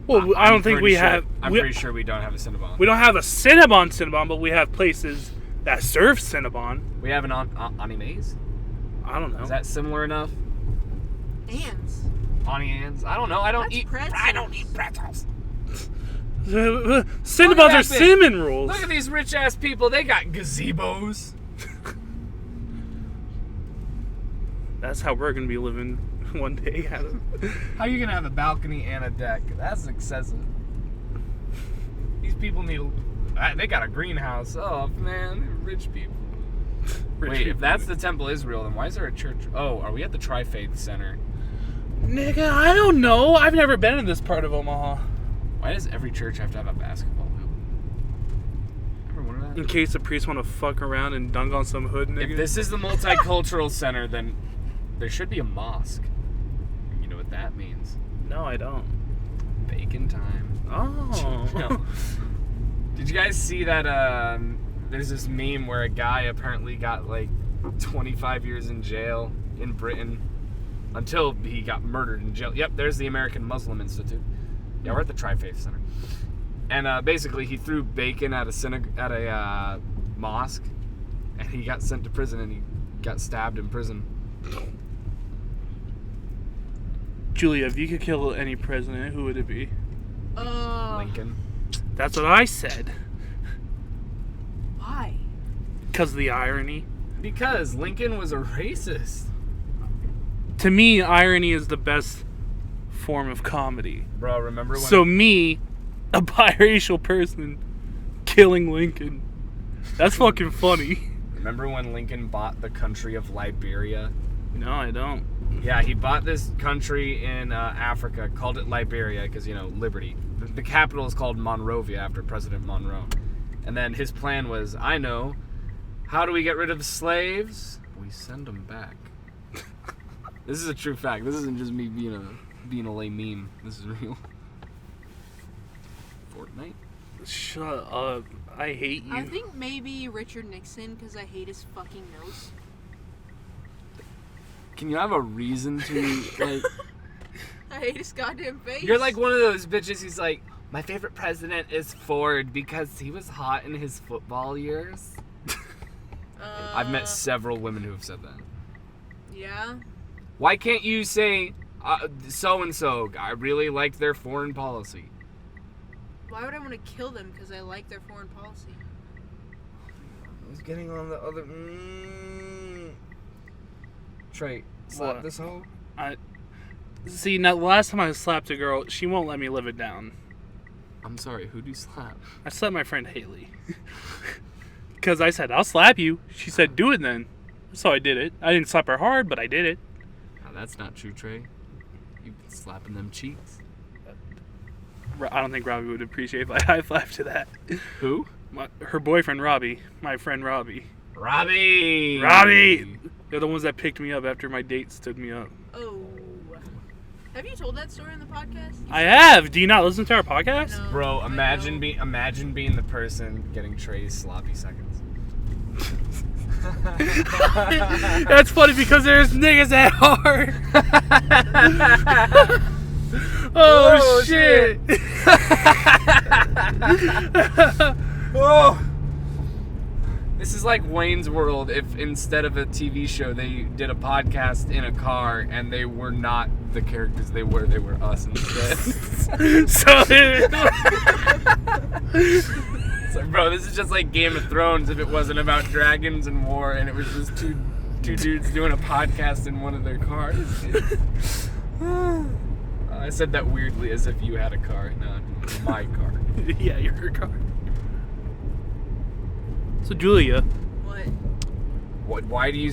Well, I don't think we have. I'm pretty sure we don't have a Cinnabon. We don't have a Cinnabon, but we have places that serve Cinnabon. We have an Animes? I don't know. Is that similar enough? Ands. Auntie Anne's? I don't know. I don't That's eat pretzels. I don't eat pretzels. Cinnabons that are bitch. cinnamon rolls. Look at these rich ass people. They got gazebos. That's how we're gonna be living one day, Adam. How you gonna have a balcony and a deck? That's excessive. These people need. They got a greenhouse. Oh man, they're rich people. Wait, if that's the Temple Israel, then why is there a church? Oh, are we at the Tri-Faith Center? Nigga, I don't know. I've never been in this part of Omaha. Why does every church have to have a basketball hoop? Ever wonder that? In case the priests want to fuck around and dunk on some hood nigga. If this is the multicultural center, then there should be a mosque. You know what that means? No, I don't. Bacon time. Oh. No. Did you guys see that? There's this meme where a guy apparently got like 25 years in jail in Britain until he got murdered in jail. Yep, there's the American Muslim Institute. Yeah, we're at the Tri-Faith Center. And basically, he threw bacon at a mosque, and he got sent to prison, and he got stabbed in prison. Julia, if you could kill any president, who would it be? Lincoln. That's what I said. Why? Because of the irony. Because Lincoln was a racist. To me, irony is the best form of comedy. Bro, remember when... So me, a biracial person, killing Lincoln. That's fucking funny. Remember when Lincoln bought the country of Liberia? No, I don't. Yeah, he bought this country in Africa, called it Liberia, because, you know, liberty. The capital is called Monrovia after President Monroe. And then his plan was, I know, how do we get rid of the slaves? We send them back. This is a true fact. This isn't just me being a lame meme. This is real. Fortnite? Shut up. I hate you. I think maybe Richard Nixon, because I hate his fucking nose. Can you have a reason to, like... I hate his goddamn face. You're like one of those bitches who's like, my favorite president is Ford because he was hot in his football years. I've met several women who have said that. Yeah. Why can't you say, so-and-so, I really liked their foreign policy? Why would I want to kill them because I like their foreign policy? I was getting on the other... Trey, slap What? this hoe? See, now the last time I slapped a girl, she won't let me live it down. I'm sorry, who do you slap? I slapped my friend Haley. Because I said, I'll slap you. She said, do it then. So I did it. I didn't slap her hard, but I did it. Now, that's not true, Trey. You've been slapping them cheeks. I don't think Robbie would appreciate if I high five to that. Who? Her boyfriend, Robbie. My friend, Robbie. Robbie! They're the ones that picked me up after my date stood me up. Oh. Have you told that story on the podcast? I have. Do you not listen to our podcast? No, Bro, I imagine know. being the person getting Trey's sloppy seconds. That's funny because there's niggas that hard. Oh, shit. Oh! This is like Wayne's World if instead of a TV show they did a podcast in a car and they were not the characters they were us instead. So It's like, bro, this is just like Game of Thrones if it wasn't about dragons and war and it was just two dudes doing a podcast in one of their cars. I said that weirdly as if you had a car, not my car. yeah, your car. So Julia, What? Why do you...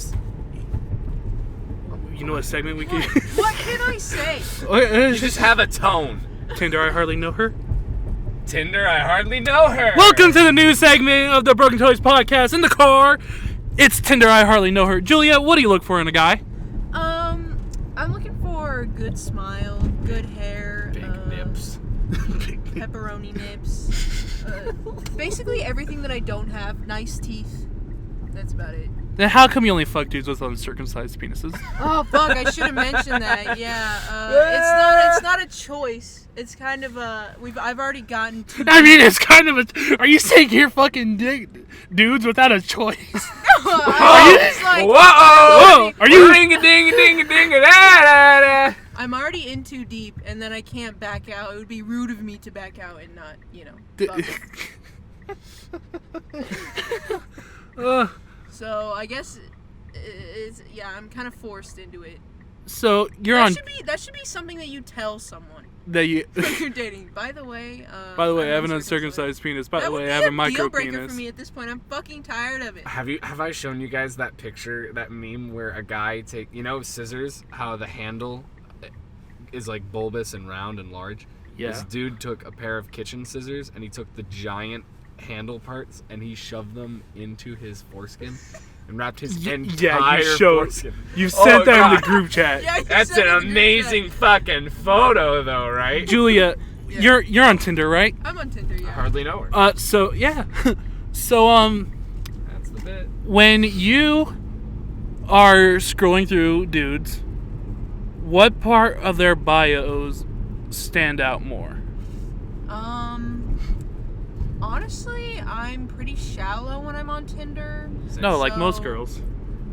you know what segment we can? What can I say? You just have a tone. Tinder, I hardly know her. Tinder, I hardly know her. Welcome to the new segment of the Broken Toys podcast in the car. It's Tinder, I hardly know her. Julia, what do you look for in a guy? I'm looking for a good smile, good hair, Big nips. pepperoni nips, basically everything that I don't have. Nice teeth. That's about it. Then how come you only fuck dudes with uncircumcised penises? Oh fuck! I should have mentioned that. Yeah, it's not a choice. It's kind of a I've already gotten to. I mean, it's kind of a. Are you saying you're fucking dudes without a choice? It's like, Whoa! Are you? Ring a ding a ding a ding a da da da. I'm already in too deep, and then I can't back out. It would be rude of me to back out and not, fuck it. So I guess I'm kind of forced into it. So you're That should be something that you tell someone that you. when you're dating. By the way, I have an uncircumcised penis. By the way, I have a micro deal breaker penis. for me at this point. I'm fucking tired of it. Have I shown you guys that picture, that meme where a guy scissors, how the handle is like bulbous and round and large? Yeah. This dude took a pair of kitchen scissors and he took the giant handle parts and he shoved them into his foreskin and wrapped his entire foreskin. You sent that in the group chat. Yeah, That's an amazing fucking photo though, right? Julia, Yeah. you're on Tinder, right? I'm on Tinder, yeah. I hardly know her. So yeah. So That's the bit. when you are scrolling through dudes, what part of their bios stand out more? Honestly, I'm pretty shallow when I'm on Tinder. No, like So, most girls.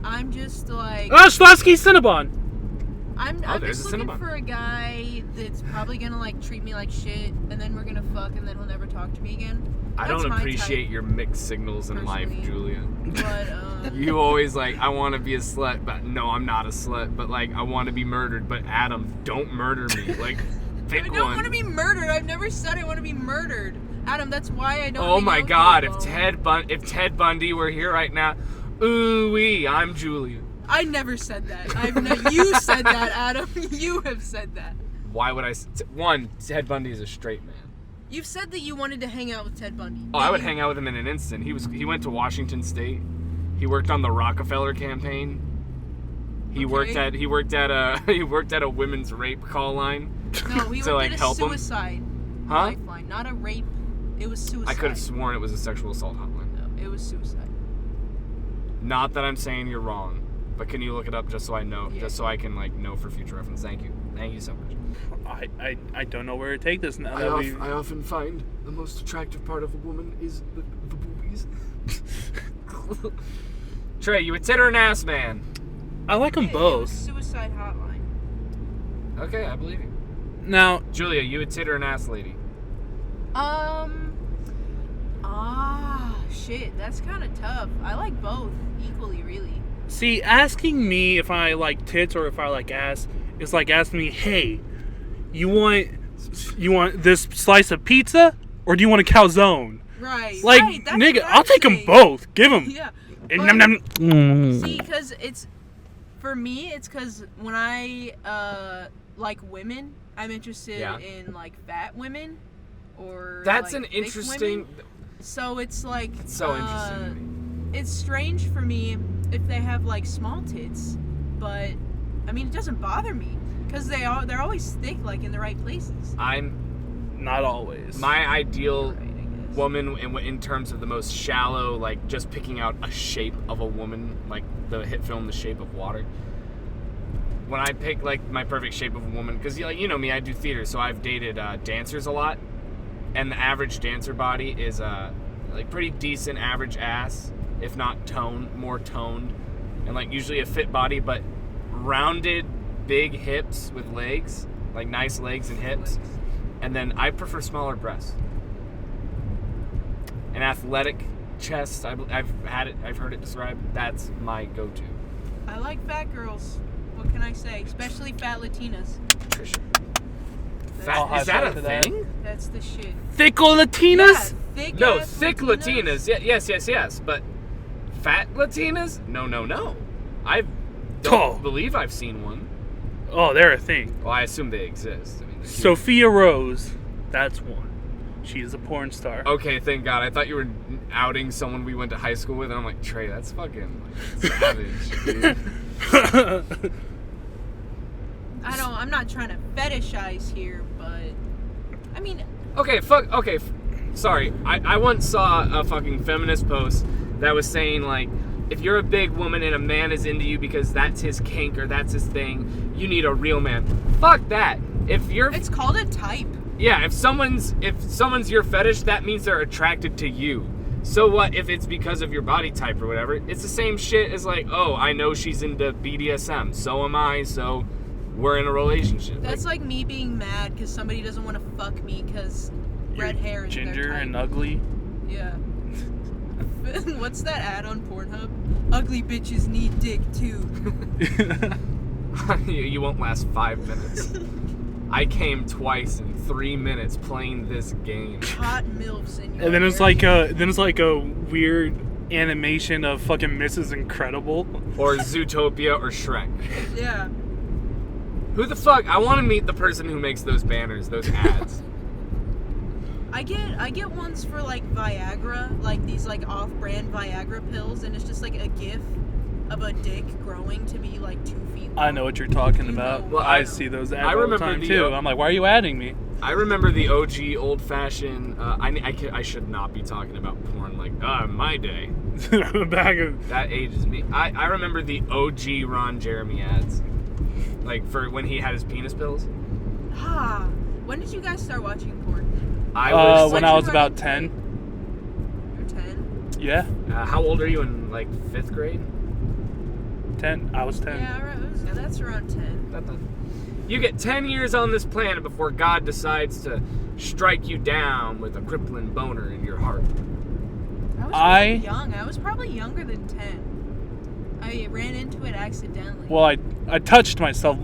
I'm just like Slavsky Cinnabon. I'm there's just a looking Cinnabon. for a guy that's probably gonna like treat me like shit, and then we're gonna fuck, and then he'll never talk to me again. I That's don't my appreciate type, your mixed signals in life, personally. Julia. But You always like, I want to be a slut, but no, I'm not a slut. But like, I want to be murdered, but Adam, don't murder me. Like, I pick don't one. want to be murdered. I've never said I want to be murdered, Adam. That's why I don't. Oh hang my out with God! you If alone. Ted Bundy were here right now, ooh wee, I'm Julia. I never said that. You said that, Adam. You have said that. Why would I? One, Ted Bundy is a straight man. You've said that you wanted to hang out with Ted Bundy. Oh, I would hang out with him in an instant. He went to Washington State. He worked on the Rockefeller campaign. He worked at a women's rape call line. No, he to, worked like, at a help him? suicide Huh? lifeline, not a rape. It was suicide. I could have sworn it was a sexual assault hotline. No, it was suicide. Not that I'm saying you're wrong, but can you look it up just so I know, Yeah. just so I can like know for future reference? Thank you so much. I don't know where to take this now. I often find the most attractive part of a woman is the boobies. Trey, you a tit or an ass man? I like them It was both. suicide hotline. Okay, I believe you. Now, Julia, you a tit or an ass lady? Shit, that's kind of tough. I like both equally, really. see, asking me if I like tits or if I like ass is like asking me, hey, you want this slice of pizza or do you want a calzone? Right. Like, right, that's nigga, what I'll I'm take them saying. both. Give them. Yeah. And But- nom, nom. Mm. See, because for me, it's because when I like women, I'm interested Yeah. in like fat women or That's like, an thick interesting. women. So it's like It's so interesting to me. It's strange for me if they have like small tits, but I mean it doesn't bother me because they're always thick, like in the right places. Not always. My ideal Right, I guess. woman in terms of the most shallow, like just picking out a shape of a woman, like the hit film The Shape of Water. When I pick like my perfect shape of a woman, because you know me, I do theater, so I've dated dancers a lot, and the average dancer body is like pretty decent average ass, if not more toned, and like usually a fit body, but rounded, big hips with legs, like nice legs and hips. And then I prefer smaller breasts. An athletic chest, I've heard it described. That's my go-to. I like fat girls. What can I say? Especially fat Latinas. I'll Is that high-five a to that. thing? That's the shit. Thicko Latinas? Yeah, thick No, ass thick Latinas. Yes. But fat Latinas? No. I don't believe I've seen one. Oh, they're a thing. Well, I assume they exist. I mean, they're huge. Sophia Rose. That's one. She is a porn star. Okay, thank God. I thought you were outing someone we went to high school with, and I'm like, Trey, that's fucking savage, dude. I'm not trying to fetishize here, but I mean, Okay, sorry. I once saw a fucking feminist post that was saying, like, if you're a big woman and a man is into you because that's his kink or that's his thing, you need a real man. Fuck that. it's called a type. Yeah, if someone's your fetish, that means they're attracted to you. So what if it's because of your body type or whatever? It's the same shit as like, oh, I know she's into BDSM, so am I, so we're in a relationship. That's like me being mad because somebody doesn't want to fuck me because red hair is ginger their type. and ugly. Yeah. What's that ad on Pornhub? Ugly bitches need dick too. You won't last 5 minutes. I came twice in 3 minutes playing this game. Hot milfs in your And then it's area. like a weird animation of fucking Mrs. Incredible. Or Zootopia or Shrek. Yeah. Who the fuck? I want to meet the person who makes those banners, those ads. I get ones for like Viagra, like these like off-brand Viagra pills, and it's just like a gif of a dick growing to be like 2 feet long. I know what you're talking about. Well, I see those ads I all the remember time the, too. I'm like, why are you adding me? I remember the OG old-fashioned. I should not be talking about porn like my day. Back of That ages me. I remember the OG Ron Jeremy ads, like for when he had his penis pills. Ah, when did you guys start watching porn? I was. when What'd I you was run about into? 10. You're 10? Yeah, How old are you in like 5th grade? 10. I was 10. Yeah, that's around 10. You get 10 years on this planet before God decides to strike you down with a crippling boner in your heart. I was really young. I was probably younger than 10. I ran into it accidentally. Well, I touched myself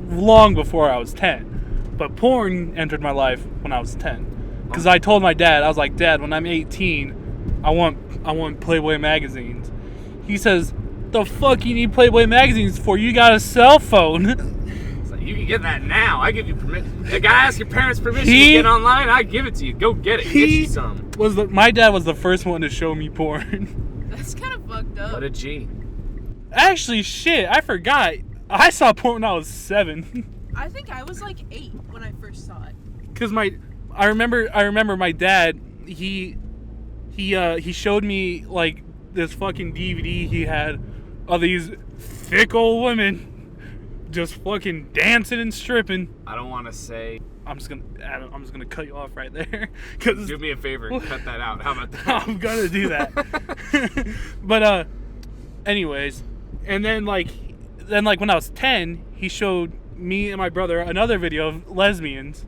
long before I was 10, but porn entered my life when I was 10. Because I told my dad, I was like, Dad, when I'm 18, I want Playboy magazines. He says, the fuck you need Playboy magazines for? You got a cell phone. It's like, you can get that now. I give you permission. A guy ask your parents' permission to get online, I give it to you. Go get it. Get you some. My dad was the first one to show me porn. That's kind of fucked up. What a G. Actually, shit, I forgot. I saw porn when I was 7. I think I was like 8 when I first saw it. Cause I remember my dad. He showed me like this fucking DVD he had of these thick old women just fucking dancing and stripping. I don't want to say. I'm just gonna cut you off right there. Cause Do me a favor and cut that out. How about that? I'm gonna do that. But anyways, and then like when I was 10, he showed me and my brother another video of lesbians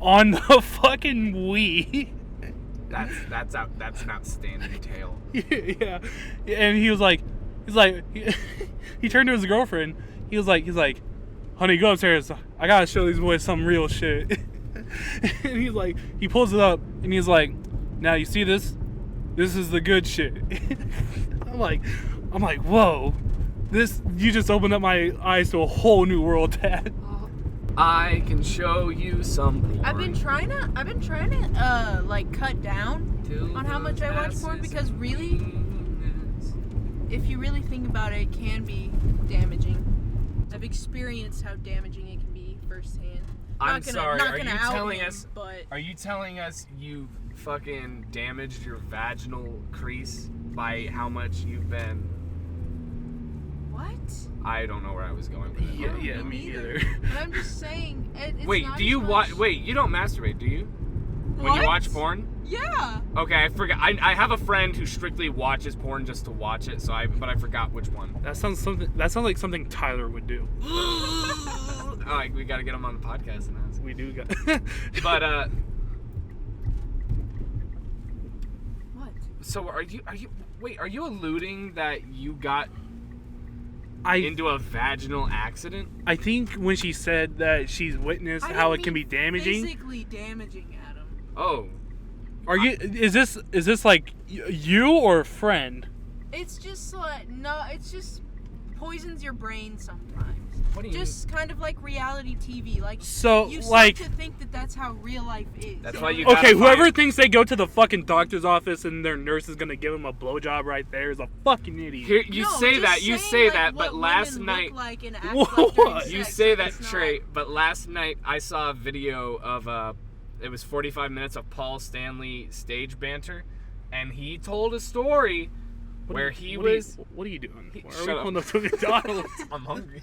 on the fucking Wii. That's an outstanding tale. Yeah, and he turned to his girlfriend. He was like, honey, go upstairs. I gotta show these boys some real shit. And he pulls it up and he's like, now you see this? This is the good shit. I'm like, whoa, you just opened up my eyes to a whole new world, Dad. I can show you some porn. I've been trying to like cut down on how much I watch porn because really, if you really think about it, it can be damaging. I've experienced how damaging it can be firsthand. I'm sorry. Not Are gonna you out telling him, us? But Are you telling us you fucking damaged your vaginal crease by how much you've been? what? I don't know where I was going with it. Yeah, me either. But I'm just saying. It's Wait, not do you as watch? much- Wait, you don't masturbate, do you? When you What? watch porn? Yeah. Okay, I forgot. I have a friend who strictly watches porn just to watch it. But I forgot which one. That sounds like something Tyler would do. Oh, we gotta get him on the podcast and ask. We do got. But What? so are you alluding that you got I into a vaginal accident? I think when she said that she's witnessed I how it didn't can be mean damaging. Physically damaging, Adam. Oh, Is this like you or a friend? It's just like no. It's just poisons your brain sometimes. what do you Just kind of like reality TV. Like So you like start to think that that's how real life is. That's why you okay, gotta whoever find- thinks they go to the fucking doctor's office and their nurse is gonna give them a blowjob right there is a fucking idiot. Here, you No, say just that, you saying, say like, that, what but last women night look like and act What? like during you sex, say but that, it's not. Trey. But last night I saw a video of it was 45 minutes of Paul Stanley stage banter, and he told a story where he was. What are you doing? Why are Shut we up. pulling up to McDonald's? I'm hungry.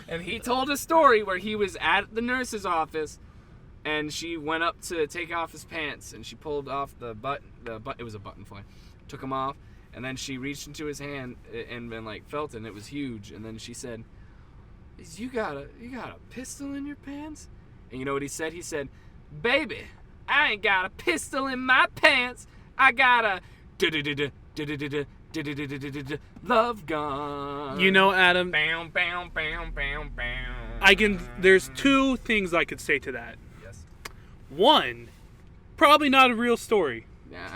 And he told a story where he was at the nurse's office, and she went up to take off his pants, and she pulled off the button. It was a button fly. Took him off, and then she reached into his hand and like felt it, and it was huge. And then she said, "You got a pistol in your pants?" And you know what he said? He said, "Baby, I ain't got a pistol in my pants. I got a love gun." You know, Adam, Bam, bam, bam, bam, bam. there's two things I could say to that. Yes. One, probably not a real story. Yeah,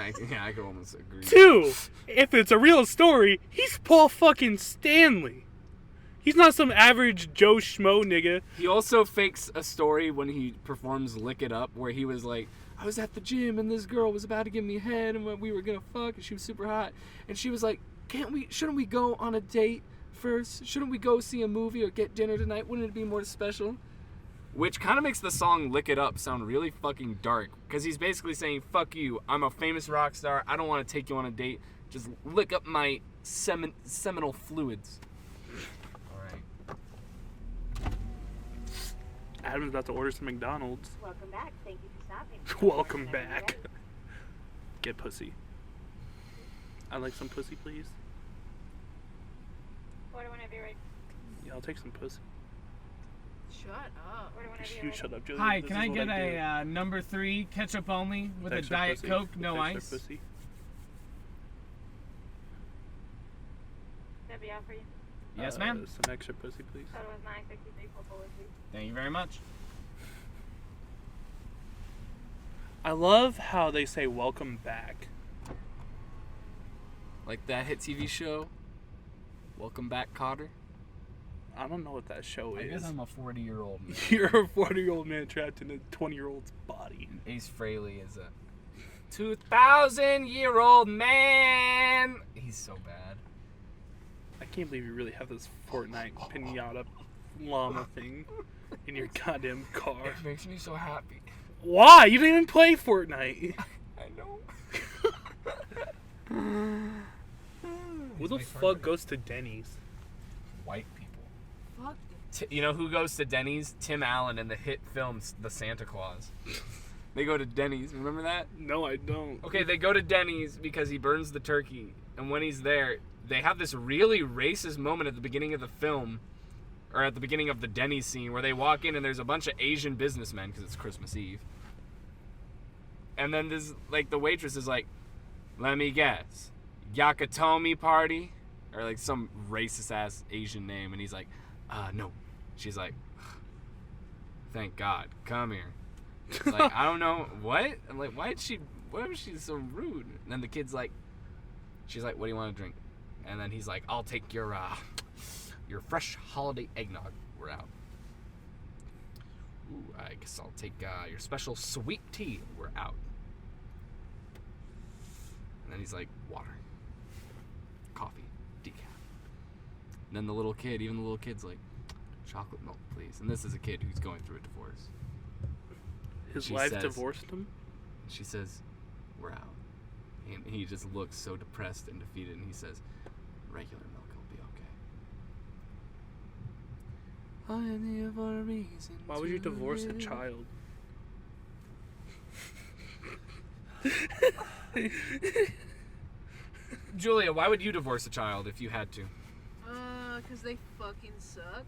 I could almost agree. Two, if it's a real story, he's Paul fucking Stanley. He's not some average Joe Schmo nigga. He also fakes a story when he performs Lick It Up, where he was like, I was at the gym and this girl was about to give me a head and we were gonna fuck and she was super hot. And she was like, shouldn't we go on a date first? Shouldn't we go see a movie or get dinner tonight? Wouldn't it be more special? Which kind of makes the song Lick It Up sound really fucking dark. Because he's basically saying, fuck you, I'm a famous rock star, I don't want to take you on a date. Just lick up my seminal fluids. Alright. Adam's about to order some McDonald's. Welcome back. Thank you for stopping. Welcome back. Get pussy. I'd like some pussy, please. Order whenever you're ready. Yeah, I'll take some pussy. Shut up. Order whenever you're You ready. shut up, Joey. Hi, This can is I what get do. a number 3 ketchup only with a Extra Diet pussy. Coke, no Extra ice? pussy. That'd be all for you. Yes, ma'am. Some extra pussy, please. Total was 963 for forward, please. Thank you very much. I love how they say welcome back. Like that hit TV show, Welcome Back, Kotter. I don't know what that show I is. guess I'm a 40-year-old man. You're a 40-year-old man trapped in a 20-year-old's body. Ace Frehley is a 2,000-year-old man. He's so bad. I can't believe you really have this Fortnite pinata llama thing in your goddamn car. It makes me so happy. Why? You didn't even play Fortnite. I know. Who the fuck goes to Denny's? White people. Fuck. You know who goes to Denny's? Tim Allen in the hit film The Santa Claus. They go to Denny's. Remember that? No, I don't. Okay, they go to Denny's because he burns the turkey. And when he's there, they have this really racist moment at the beginning of the film, or at the beginning of the Denny's scene, where they walk in and there's a bunch of Asian businessmen because it's Christmas Eve. And then this, like, the waitress is like, let me guess, Yakatomi party? Or like some racist ass Asian name. And he's like, no. She's like, thank God, come here. Like, I don't know, what? I'm like, why was she so rude? And then the kid's like, she's like, what do you want to drink? And then he's like, I'll take your fresh holiday eggnog. We're out. Ooh, I guess I'll take your special sweet tea. We're out. And then he's like, water, coffee, decaf. And then the little kid, even the little kid's like, chocolate milk, please. And this is a kid who's going through a divorce. His She wife says- divorced him? She says, we're out. And he just looks so depressed and defeated, and he says, regular milk will be okay. I am here for a reason. Why would you to divorce a live. child? Julia, why would you divorce a child if you had to? Cause they fucking suck.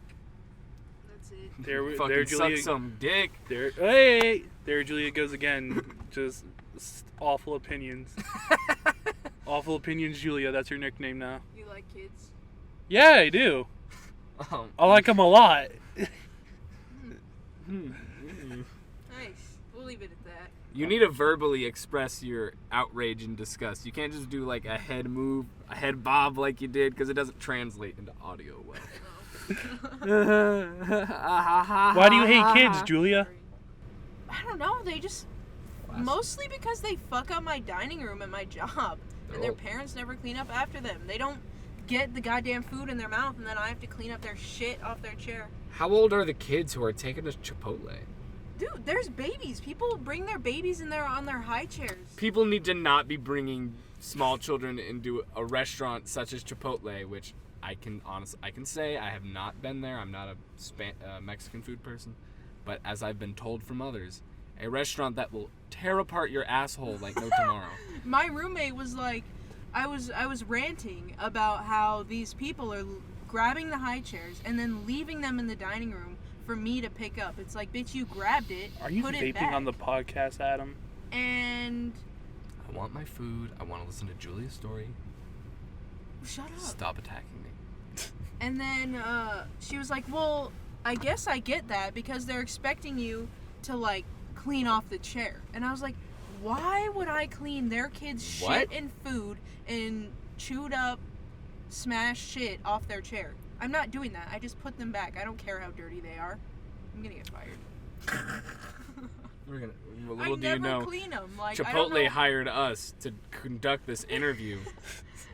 That's it. There Fucking Julia. suck some dick. There Julia goes again. Just awful opinions. Awful opinions, Julia. That's her nickname now. You like kids? Yeah, I do. Oh. I like them a lot. Nice. We'll leave it at that. You need to verbally express your outrage and disgust. You can't just do like a head move, a head bob like you did, because it doesn't translate into audio well. Why do you hate kids, Julia? I don't know. They just mostly because they fuck up my dining room at my job, and their parents never clean up after them. They don't get the goddamn food in their mouth, and then I have to clean up their shit off their chair. How old are the kids who are taking to Chipotle? Dude, there's babies. People bring their babies in there on their high chairs. People need to not be bringing small children into a restaurant such as Chipotle, which I can say I have not been there. I'm not a Mexican food person, but as I've been told from others, a restaurant that will tear apart your asshole like no tomorrow. My roommate was like, I was ranting about how these people are grabbing the high chairs and then leaving them in the dining room for me to pick up. It's like, bitch, you grabbed it. Are you put it vaping back. on the podcast, Adam? And I want my food. I want to listen to Julia's story. shut up. Stop attacking me. And then she was like, well, I guess I get that because they're expecting you to like clean off the chair. And I was like, why would I clean their kids' shit and food and chewed up, smashed shit off their chair? I'm not doing that. I just put them back. I don't care how dirty they are. I'm gonna get fired. Little I do you never know, clean them. Like, I don't Chipotle know. hired us to conduct this interview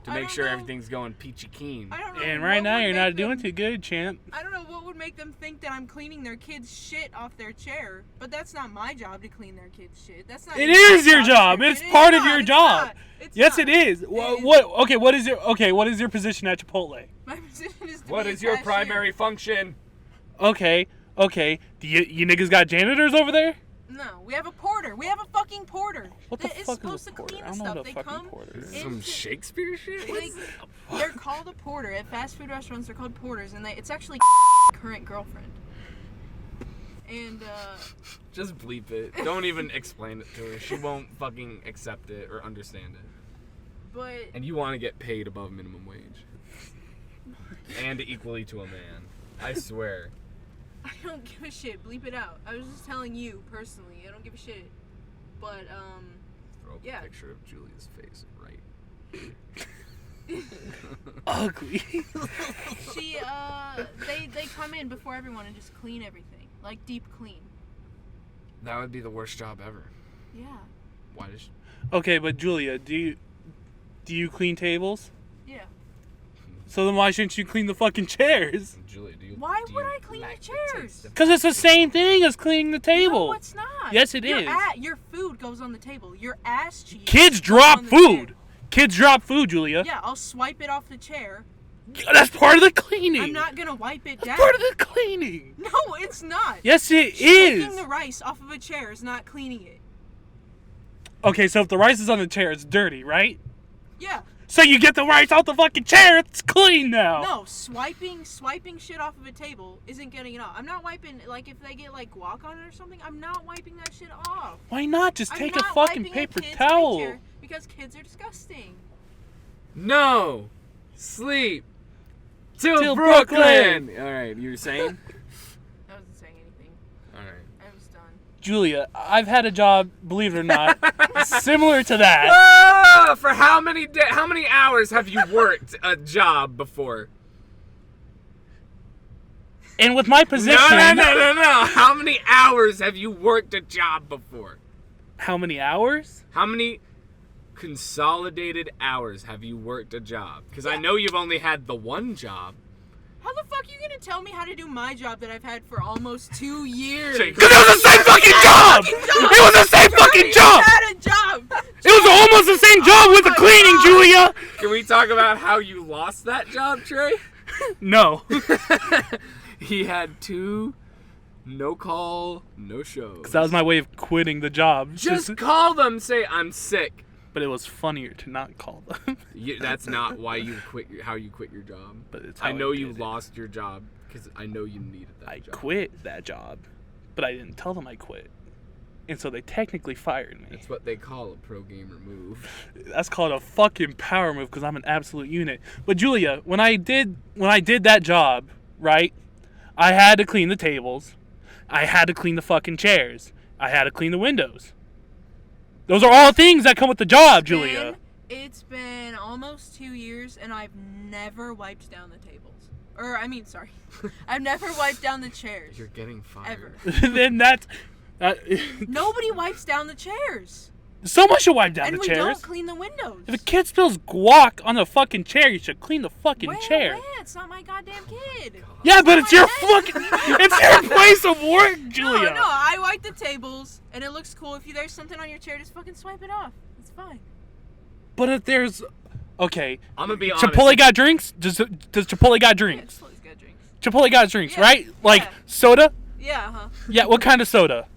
to I make don't sure know. everything's going peachy keen. I don't know And what right now would you're make not doing them- too good, champ. I don't know what would make them think that I'm cleaning their kids' shit off their chair, but that's not my job to clean their kids' shit. That's not. It my is your job. description. It's It is part of not. your It's job. not. It's Yes, not. it is. It What? is. What? Okay. What is your position at Chipotle? My position is to What be a is your cashier. primary function? Okay. Do you niggas got janitors over there? No, we have a porter. We have a fucking porter. What the that is fuck supposed is a to porter? clean I the don't know stuff. what a They fucking come. porter is. Some Shakespeare shit? They're called a porter at fast food restaurants. They're called porters, and it's actually current girlfriend. And Just bleep it. Don't even explain it to her. She won't fucking accept it or understand it. but And you want to get paid above minimum wage. And equally to a man. I swear. I don't give a shit. Bleep it out. I was just telling you personally. I don't give a shit. But Throw up Yeah. a picture of Julia's face right. Ugly. she they come in before everyone and just clean everything, like deep clean. That would be the worst job ever. Yeah. Why does she... Okay, but Julia, do you clean tables? Yeah. So then why shouldn't you clean the fucking chairs? Julia, do you... Why do would you I clean the like chairs? taste of- Because it's the same thing as cleaning the table. No, it's not. Yes, it your is. Your food goes on the table. Your ass cheese. Kids goes drop on the food. chair. Kids drop food, Julia. Yeah, I'll swipe it off the chair. That's part of the cleaning. I'm not gonna wipe it down. That's part of the cleaning. No, it's not. Yes, it Taking is. the rice off of a chair is not cleaning it. Okay, so if the rice is on the chair, it's dirty, right? Yeah. So you get the rice off the fucking chair, it's clean now. No, swiping shit off of a table isn't getting it off. I'm not wiping, like, if they get, like, guac on it or something, I'm not wiping that shit off. Why not? Just I'm take a not fucking wiping paper kid's towel. picture because kids are disgusting. No! Sleep! Till Till Brooklyn! Brooklyn! Alright, you were saying? I wasn't saying anything. Alright. I was done. Julia, I've had a job, believe it or not, similar to that. Ah, for how many hours have you worked a job before? And with my position, No. How many hours have you worked a job before? how many hours? How many consolidated hours have you worked a job? Because I know you've only had the one job. How the fuck are you gonna tell me how to do my job that I've had for almost 2 years? Jake, Because it was the same fucking job! It was the same fucking job! had a job! It was almost the same job with the my cleaning, God. Julia! Can we talk about how you lost that job, Trey? No. He had two No call, no show. Because that was my way of quitting the job. Just call them. Say I'm sick. But it was funnier to not call them. That's not why you quit. How you quit your job. But it's how I know you did it. lost your job because I know you needed that I job. quit that job, but I didn't tell them I quit. And so they technically fired me. That's what they call a pro gamer move. That's called a fucking power move because I'm an absolute unit. But Julia, when I did that job, right, I had to clean the tables. I had to clean the fucking chairs. I had to clean the windows. Those are all things that come with the job, Julia. It's been almost 2 years, and I've never wiped down the tables. Sorry. I've never wiped down the chairs. You're getting fired. Ever. Then that Nobody wipes down the chairs. someone should wipe down And the we chairs. don't clean the windows. If a kid spills guac on the fucking chair, you should clean the fucking chair. It's not my goddamn kid. Yeah, but it's your my fucking it's your place of work, Julia. No, I wipe the tables, and it looks cool. If there's something on your chair, just fucking swipe it off. It's fine. But if there's okay, I'm gonna be honest. Chipotle got drinks? Does Chipotle got drinks? Yeah, Chipotle's got drinks. Chipotle got drinks, Yeah, right? Like yeah. soda? Yeah, huh? Yeah, what kind of soda?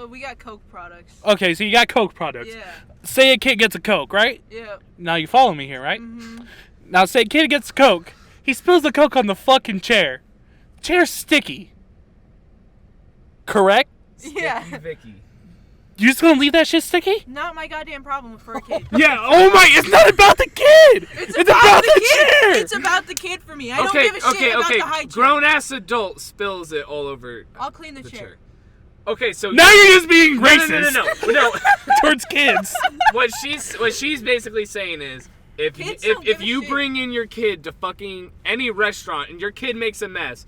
We got Coke products. Okay, so you got Coke products. Yeah, Say a kid gets a Coke, right? yeah. Now you follow me here, right? Mm-hmm. Now say a kid gets a Coke. He spills the Coke on the fucking chair. Chair's sticky. Correct? Yeah. Vicky. You just gonna leave that shit sticky? Not my goddamn problem for a kid. Yeah, oh my, it's not about the kid! It's about the chair! It's about the kid for me. I don't give a shit about the hygiene. Grown ass adult spills it all over I'll clean the the chair. chair. Okay, so Now you're just being no, racist no. towards kids. What she's basically saying is Kids don't if give a you shit. bring in your kid to fucking any restaurant and your kid makes a mess,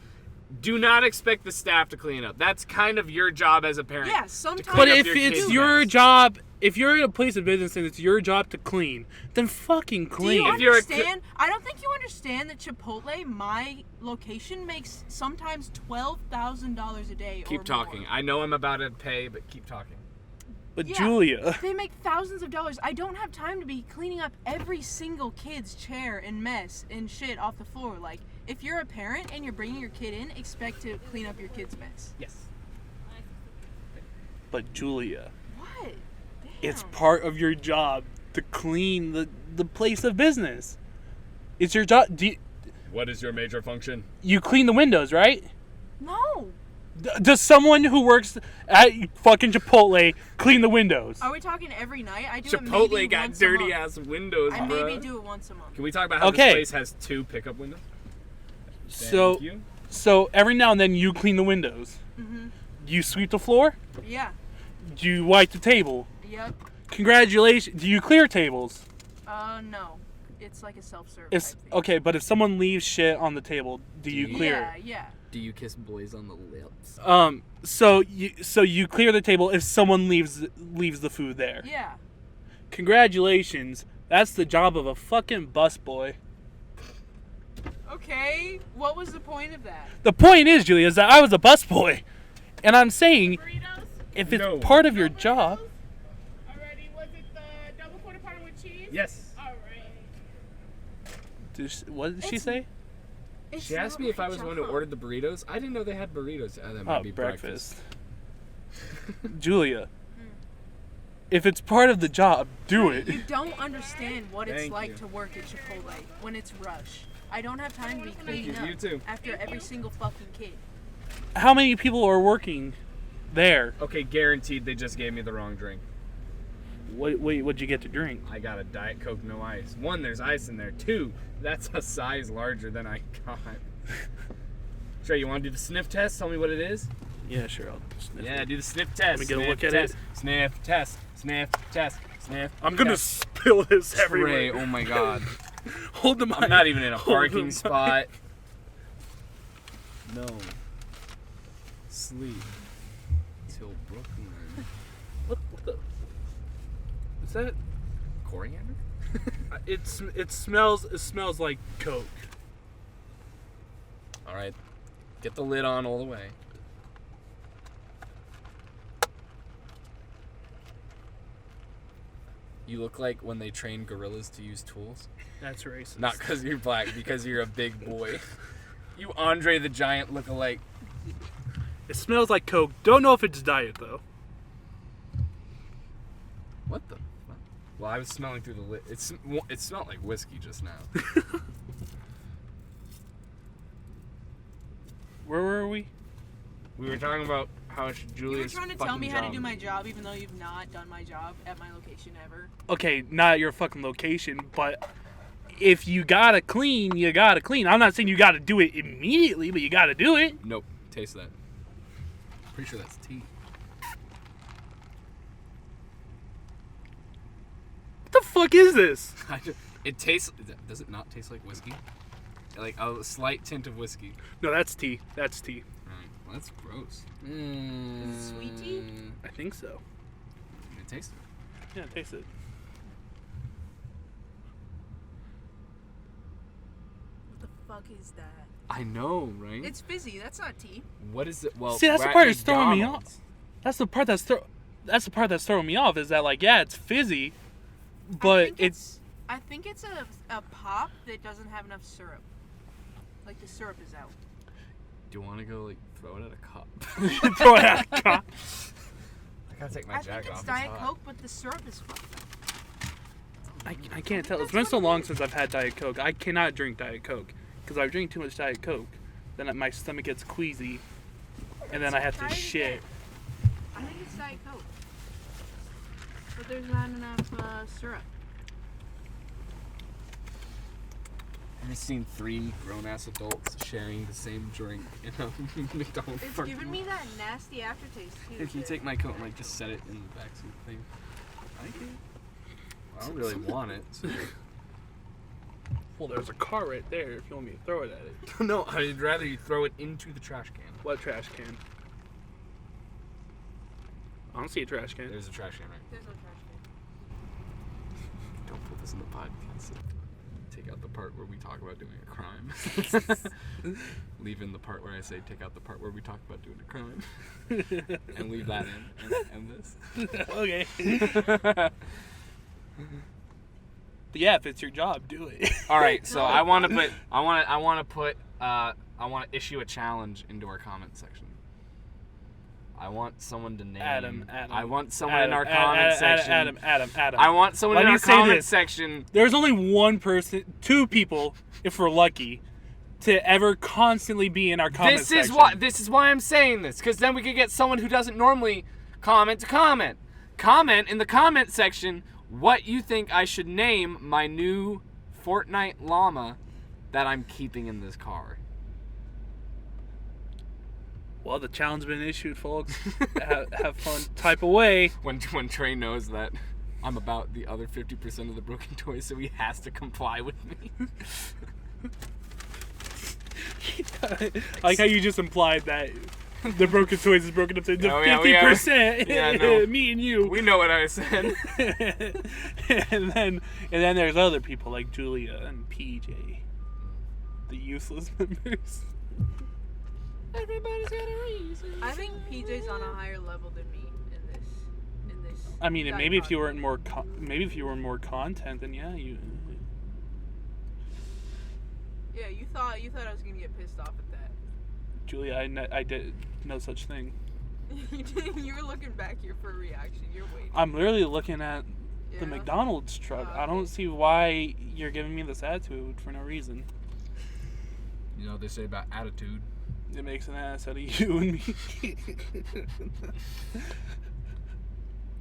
do not expect the staff to clean up. That's kind of your job as a parent. Yeah, sometimes. But up if your it's kid's your mess. job, if you're in a place of business and it's your job to clean, then fucking Do you clean. If you're a understand? I don't think you understand that Chipotle, my location, makes sometimes $12,000 a day. Keep or talking. More. I know I'm about to pay, but keep talking. But Yeah. Julia, They make thousands of dollars. I don't have time to be cleaning up every single kid's chair and mess and shit off the floor. Like, if you're a parent and you're bringing your kid in, expect to clean up your kid's mess. Yes. but Julia, What? Damn. it's part of your job to clean the place of business. It's your job. What is your major function? You clean the windows, right? No. Does someone who works at fucking Chipotle clean the windows? Are we talking every night? I do it Chipotle maybe got once a dirty month. ass windows, I bruh. maybe do it once a month. Can we talk about how Okay. this place has 2 pickup windows? So, Thank you. so every now and then you clean the windows. Mhm. You sweep the floor. Yeah. You wipe the table. Yep. Congratulations. Do you clear tables? No. It's like a self-serve If type thing. okay, but if someone leaves shit on the table, do you clear Yeah, it? yeah. Do you kiss boys on the lips? So you clear the table if someone leaves the food there. Yeah. Congratulations. That's the job of a fucking busboy. Okay. What was the point of that? The point is, Julia, is that I was a busboy, and I'm saying Burritos? if it's No. part of your job. Alrighty, was it the double quarter pounder with cheese? Yes. Alright. What did she It's- say? It's She asked not me if my I was the one who job. ordered the burritos. I didn't know they had burritos. That might Oh, be breakfast. Julia, if it's part of the job, do it. You don't understand what it's Thank like you. to work at Chipotle when it's rush. I don't have time to be cleaning You up too. after every single fucking kid. How many people are working there? Okay, guaranteed they just gave me the wrong drink. What'd you get to drink? I got a Diet Coke, no ice. 1, there's ice in there. 2, that's a size larger than I got. Trey, you want to do the sniff test? Tell me what it is? Yeah, sure. I'll sniff Yeah, it. do the sniff test. me get a Sniff look at test. it. Sniff test. Sniff test. Sniff. I'm gonna test. spill this Trey, everywhere. oh my god. Hold the mic. I'm not even in a Hold the parking mic. spot. No. Sleep. Till Brooklyn. What the? Is that? Coriander? It smells like Coke. Alright. Get the lid on all the way. You look like when they train gorillas to use tools. That's racist. Not because you're black, because you're a big boy. You Andre the Giant look-alike. It smells like Coke. Don't know if it's diet though. What the fuck? Well, I was smelling through the lid. It smelled like whiskey just now. Where were we? We were talking about how You were Julia's trying to tell me how to do my job, even though you've not done my job at my location ever. Okay, not at your fucking location, but if you gotta clean, you gotta clean. I'm not saying you gotta do it immediately, but you gotta do it. Nope. Taste that. Pretty sure that's tea. What the fuck is this? It tastes. Does it not taste like whiskey? Like a slight tint of whiskey. No, that's tea. That's tea. Alright, well, that's gross. Is it sweet tea? I think so. It tastes it. Yeah, taste it. What the fuck is that? I know, right? It's fizzy. That's not tea. What is it? Well, See, that's we're the at part that's throwing me McDonald's. off. That's the part that's throwing me off. Is that like, yeah, it's fizzy, but I think it's a pop that doesn't have enough syrup. Like the syrup is out. Do you want to go like throw it at a cup? throw it at a cup. I gotta take my I jacket think off. it's Diet Coke, but the syrup is fucked up. I can't tell. It's been so long since I've had Diet Coke. I cannot drink Diet Coke because if I drink too much Diet Coke, then my stomach gets queasy, and then I have to shit. I think it's Diet Coke, but there's not enough syrup. I've seen 3 grown-ass adults sharing the same drink in a McDonald's. It's parking giving lot. me that nasty aftertaste too. Can you take my coat and like just set it in the backseat thing? I can. I don't really want it. So. Well, there's a car right there. If you want me to throw it at it. No, I'd rather you throw it into the trash can. What trash can? I don't see a trash can. There's a trash can right. There's no trash can. Don't put this in the podcast. Take out the part where we talk about doing a crime. Leave in the part where I say take out the part where we talk about doing a crime. And leave that in. And this. Okay. But yeah, if it's your job, do it. All right, so I want to issue a challenge into our comment section. I want someone to name. Adam. I want someone in our comment section. Adam. I want someone in our comment section. There's only one person, 2 people, if we're lucky, to ever constantly be in our comment section. This is why I'm saying this, because then we could get someone who doesn't normally comment to comment. Comment in the comment section what you think I should name my new Fortnite llama that I'm keeping in this car. Well, the challenge has been issued, folks. have fun. Type away. When Trey knows that I'm about the other 50% of the broken toys, so he has to comply with me. I like how you just implied that the broken toys is broken up to 50%. Yeah, no. Me and you. We know what I said. and then there's other people like Julia and PJ, the useless members. Everybody's got a reason. I think PJ's on a higher level than me in this. I mean, and maybe if you were in more content, then yeah, you. Yeah, you thought I was gonna get pissed off at that. Julia, I did no such thing. You were looking back here for a reaction. You're waiting. I'm literally looking at the Yeah. McDonald's truck. Oh, I don't okay. see why you're giving me this attitude for no reason. You know what they say about attitude? It makes an ass out of you and me.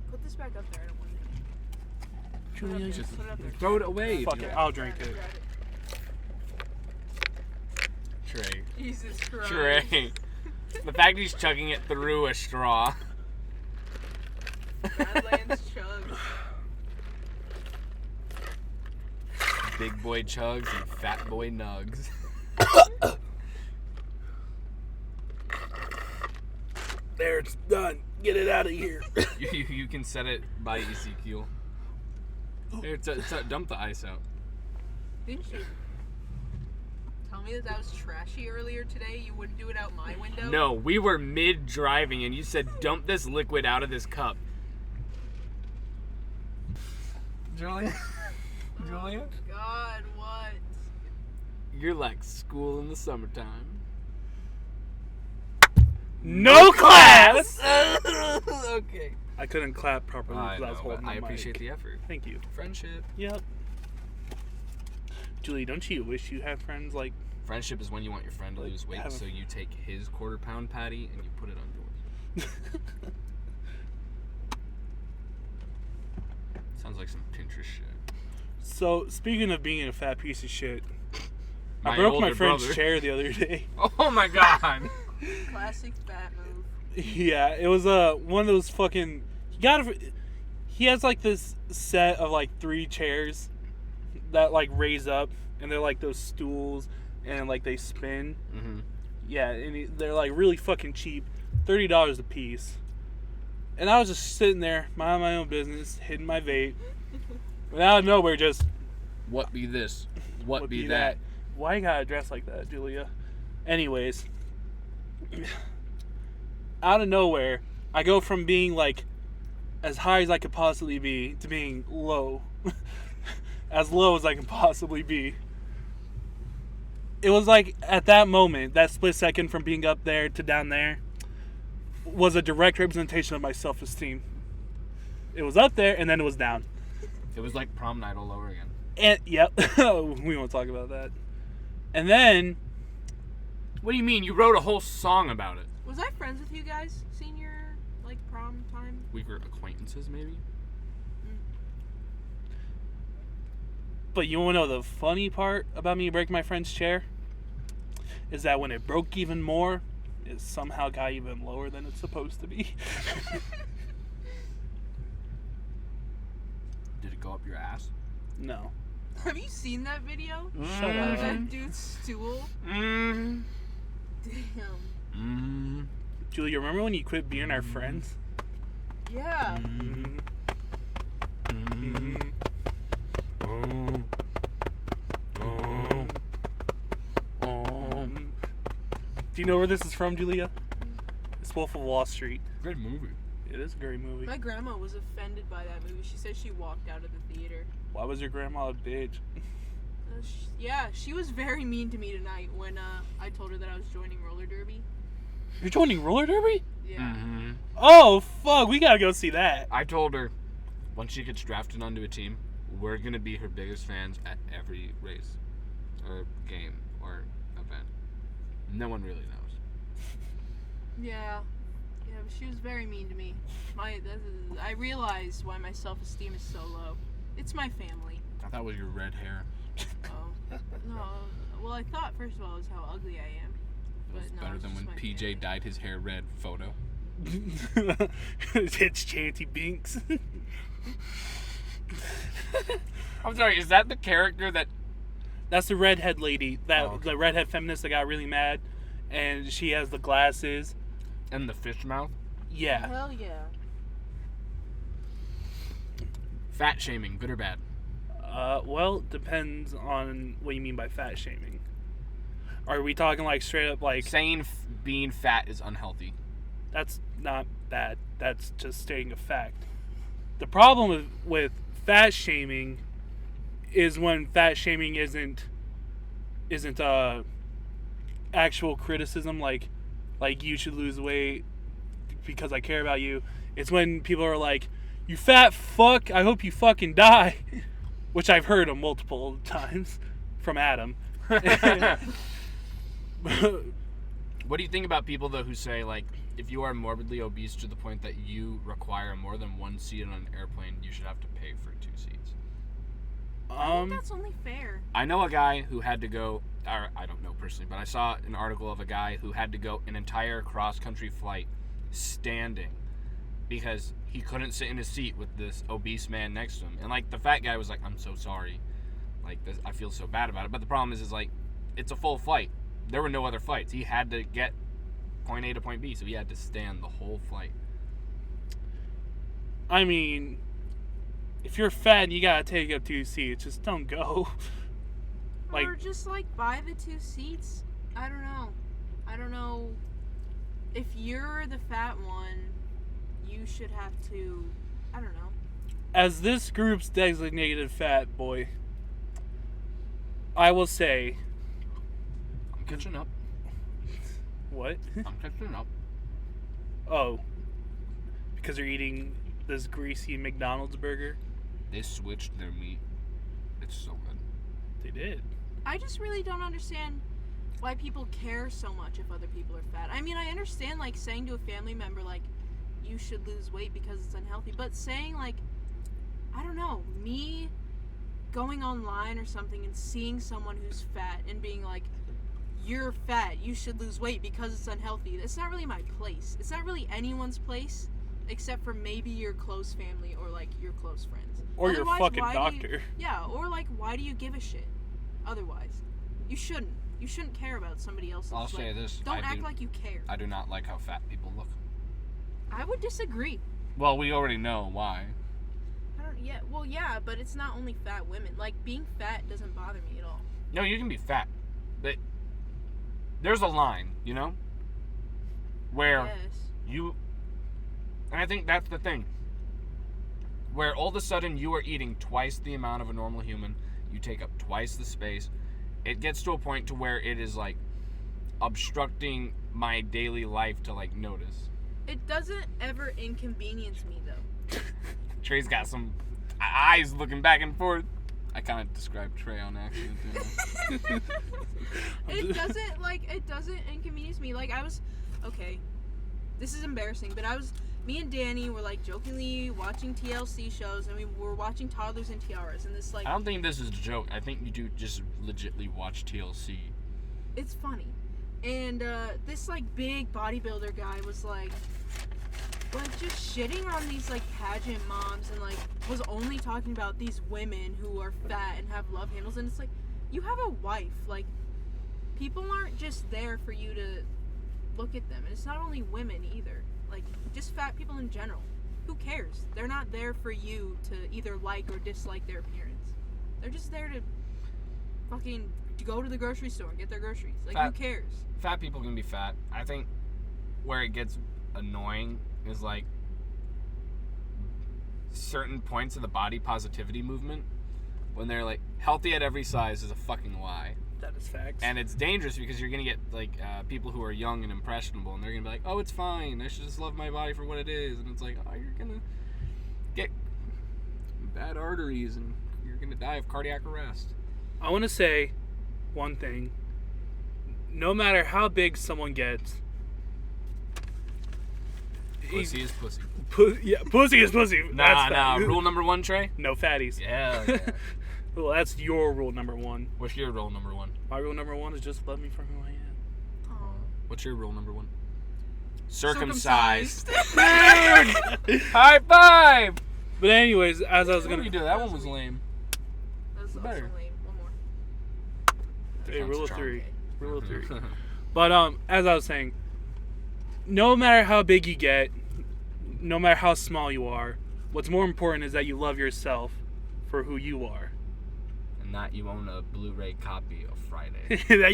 Put this back up there. I don't want it. Julia, Just Put it up there. throw it away. fuck dude. it, I'll drink it. Trey. Jesus Christ. Trey. The fact he's chugging it through a straw. Badlands chugs. Big boy chugs and fat boy nugs. There, it's done. Get it out of here. You can set it by Ezekiel. Here, dump the ice out. Didn't you tell me that was trashy earlier today? You wouldn't do it out my window? No, we were mid-driving and you said dump this liquid out of this cup. Julia? Julia? God, what? You're like school in the summertime. No class. Okay. I couldn't clap properly I because I was know, holding but the I mic. appreciate the effort. Thank you. Friendship. Yep. Julie, don't you wish you had friends like? Friendship is when you want your friend to lose weight, Have a- so you take his quarter-pound patty and you put it on yours. Sounds like some Pinterest shit. So speaking of being a fat piece of shit, I My broke my older friend's brother. chair the other day. Oh my god. Classic fat move. Yeah, it was one of those fucking. He has like this set of like 3 chairs that like raise up, and they're like those stools, and like they spin. Mm-hmm. Yeah, and they're like really fucking cheap, $30 a piece. And I was just sitting there, minding my own business, hitting my vape, and out of nowhere, just What be this? What would be that? Why you gotta dress like that, Julia? Anyways, out of nowhere, I go from being like as high as I could possibly be to being low, as low as I can possibly be. It was like at that moment, that split second from being up there to down there, was a direct representation of my self-esteem. It was up there and then it was down. It was like prom night all over again. And yep, we won't talk about that. And then, What do you mean? You wrote a whole song about it. Was I friends with you guys senior like prom time? We were acquaintances, maybe? but you want to know the funny part about me breaking my friend's chair? Is that when it broke even more, it somehow got even lower than it's supposed to be. Did it go up your ass? No. Have you seen that video? Shut Of up. that dude's stool? Mm-hmm. Damn. Mm-hmm. Julia, remember when you quit being our friends? Yeah. Mm-hmm. Mm-hmm. Do you know where this is from, Julia? It's Wolf of Wall Street. Good movie. It is a great movie. My grandma was offended by that movie. She said she walked out of the theater. Why was your grandma a bitch? Yeah, she was very mean to me tonight when I told her that I was joining roller derby. You're joining roller derby? Yeah. Mm-hmm. Oh, fuck. We gotta go see that. I told her, once she gets drafted onto a team, we're going to be her biggest fans at every race or game or event. No one really knows. Yeah. Yeah, but she was very mean to me. I realized why my self-esteem is so low. It's my family. I thought it was your red hair. Oh. No. Well, I thought, first of all, it was how ugly I am. It was But no, better it's than just when my PJ family. dyed his hair red photo. It's Chanty Binks. I'm sorry, is that the character that... That's the redhead lady. That Oh, okay. the redhead feminist that got really mad, and she has the glasses. And the fish mouth? Yeah. Hell yeah. Fat shaming, good or bad? Well, depends on what you mean by fat shaming. Are we talking like straight up like Saying being fat is unhealthy. that's not bad? That's just stating a fact. The problem with fat shaming is when fat shaming isn't actual criticism like you should lose weight because I care about you. It's when people are like, you fat fuck, I hope you fucking die. Which I've heard multiple times from Adam. What do you think about people, though, who say, like, if you are morbidly obese to the point that you require more than one seat on an airplane, you should have to pay for 2 seats? I think that's only fair. I know a guy who had to go, or I don't know personally, but I saw an article of a guy who had to go an entire cross-country flight standing because he couldn't sit in his seat with this obese man next to him. And, like, the fat guy was like, I'm so sorry. Like, this, I feel so bad about it. But the problem is like, it's a full flight. There were no other flights. He had to get point A to point B, so he had to stand the whole flight. I mean, if you're fat and you gotta take up 2 seats, just don't go. Like, Or just like buy the 2 seats. I don't know. I don't know. If you're the fat one, you should have to. I don't know. as this group's designated fat boy, I will say, I'm catching up. what? I'm catching up. Oh, because they're eating this greasy McDonald's burger. They switched their meat. It's so good. They did. I just really don't understand why people care so much if other people are fat. I mean, I understand, like, saying to a family member, like, you should lose weight because it's unhealthy. But saying, like, I don't know, me going online or something and seeing someone who's fat and being like, you're fat, you should lose weight because it's unhealthy. It's not really my place. It's not really anyone's place except for maybe your close family or, like, your close friends. Or Otherwise, your fucking why do you- doctor. Yeah, or, like, why do you give a shit? Otherwise. You shouldn't. You shouldn't care about somebody else's. I'll like, say this. Don't act like you care. I do not like how fat people look. I would disagree. Well, we already know why. Yeah, but it's not only fat women. Like, being fat doesn't bother me at all. No, you can be fat. But there's a line, you know? Where Yes. you... And I think that's the thing. Where all of a sudden you are eating twice the amount of a normal human. You take up twice the space. It gets to a point to where it is, like, obstructing my daily life to, like, notice. It doesn't ever inconvenience me, though. Trey's got some eyes looking back and forth. I kind of described Trey on accident, didn't I? It doesn't inconvenience me. Like, okay, this is embarrassing, but me and Danny were, like, jokingly watching TLC shows, and we were watching Toddlers and Tiaras, and this, like... I don't think this is a joke. I think you do just legitly watch TLC. It's funny. And, this, like, big bodybuilder guy was, like, just shitting on these, like, pageant moms and, like, was only talking about these women who are fat and have love handles. And it's like, you have a wife. Like, people aren't just there for you to look at them. And it's not only women either. Like, just fat people in general. Who cares? They're not there for you to either like or dislike their appearance. They're just there to fucking go to the grocery store and get their groceries. Like, who cares? Fat people can be fat. I think where it gets annoying is, like, certain points of the body positivity movement when they're like, healthy at every size is a fucking lie. That is facts. And it's dangerous because you're gonna get, like, people who are young and impressionable, and they're gonna be like, oh, it's fine, I should just love my body for what it is. And it's like, oh, you're gonna get bad arteries and you're gonna die of cardiac arrest. I want to say one thing. No matter how big someone gets, Pussy is pussy. Pussy is pussy. Nah. Rule number one, Trey? No fatties. Yeah. Well, that's your rule number one. What's your rule number one? My rule number one is just love me for who I am. Aw. What's your rule number one? Circumcised. Dude! High five! But anyways, as I was What gonna, did you do? That one was lame. That's also Better. lame. One more. hey, Sounds rule of charming. three. Rule of three. But as I was saying, no matter how big you get, no matter how small you are, what's more important is that you love yourself for who you are. And that you own a Blu-ray copy of Friday. That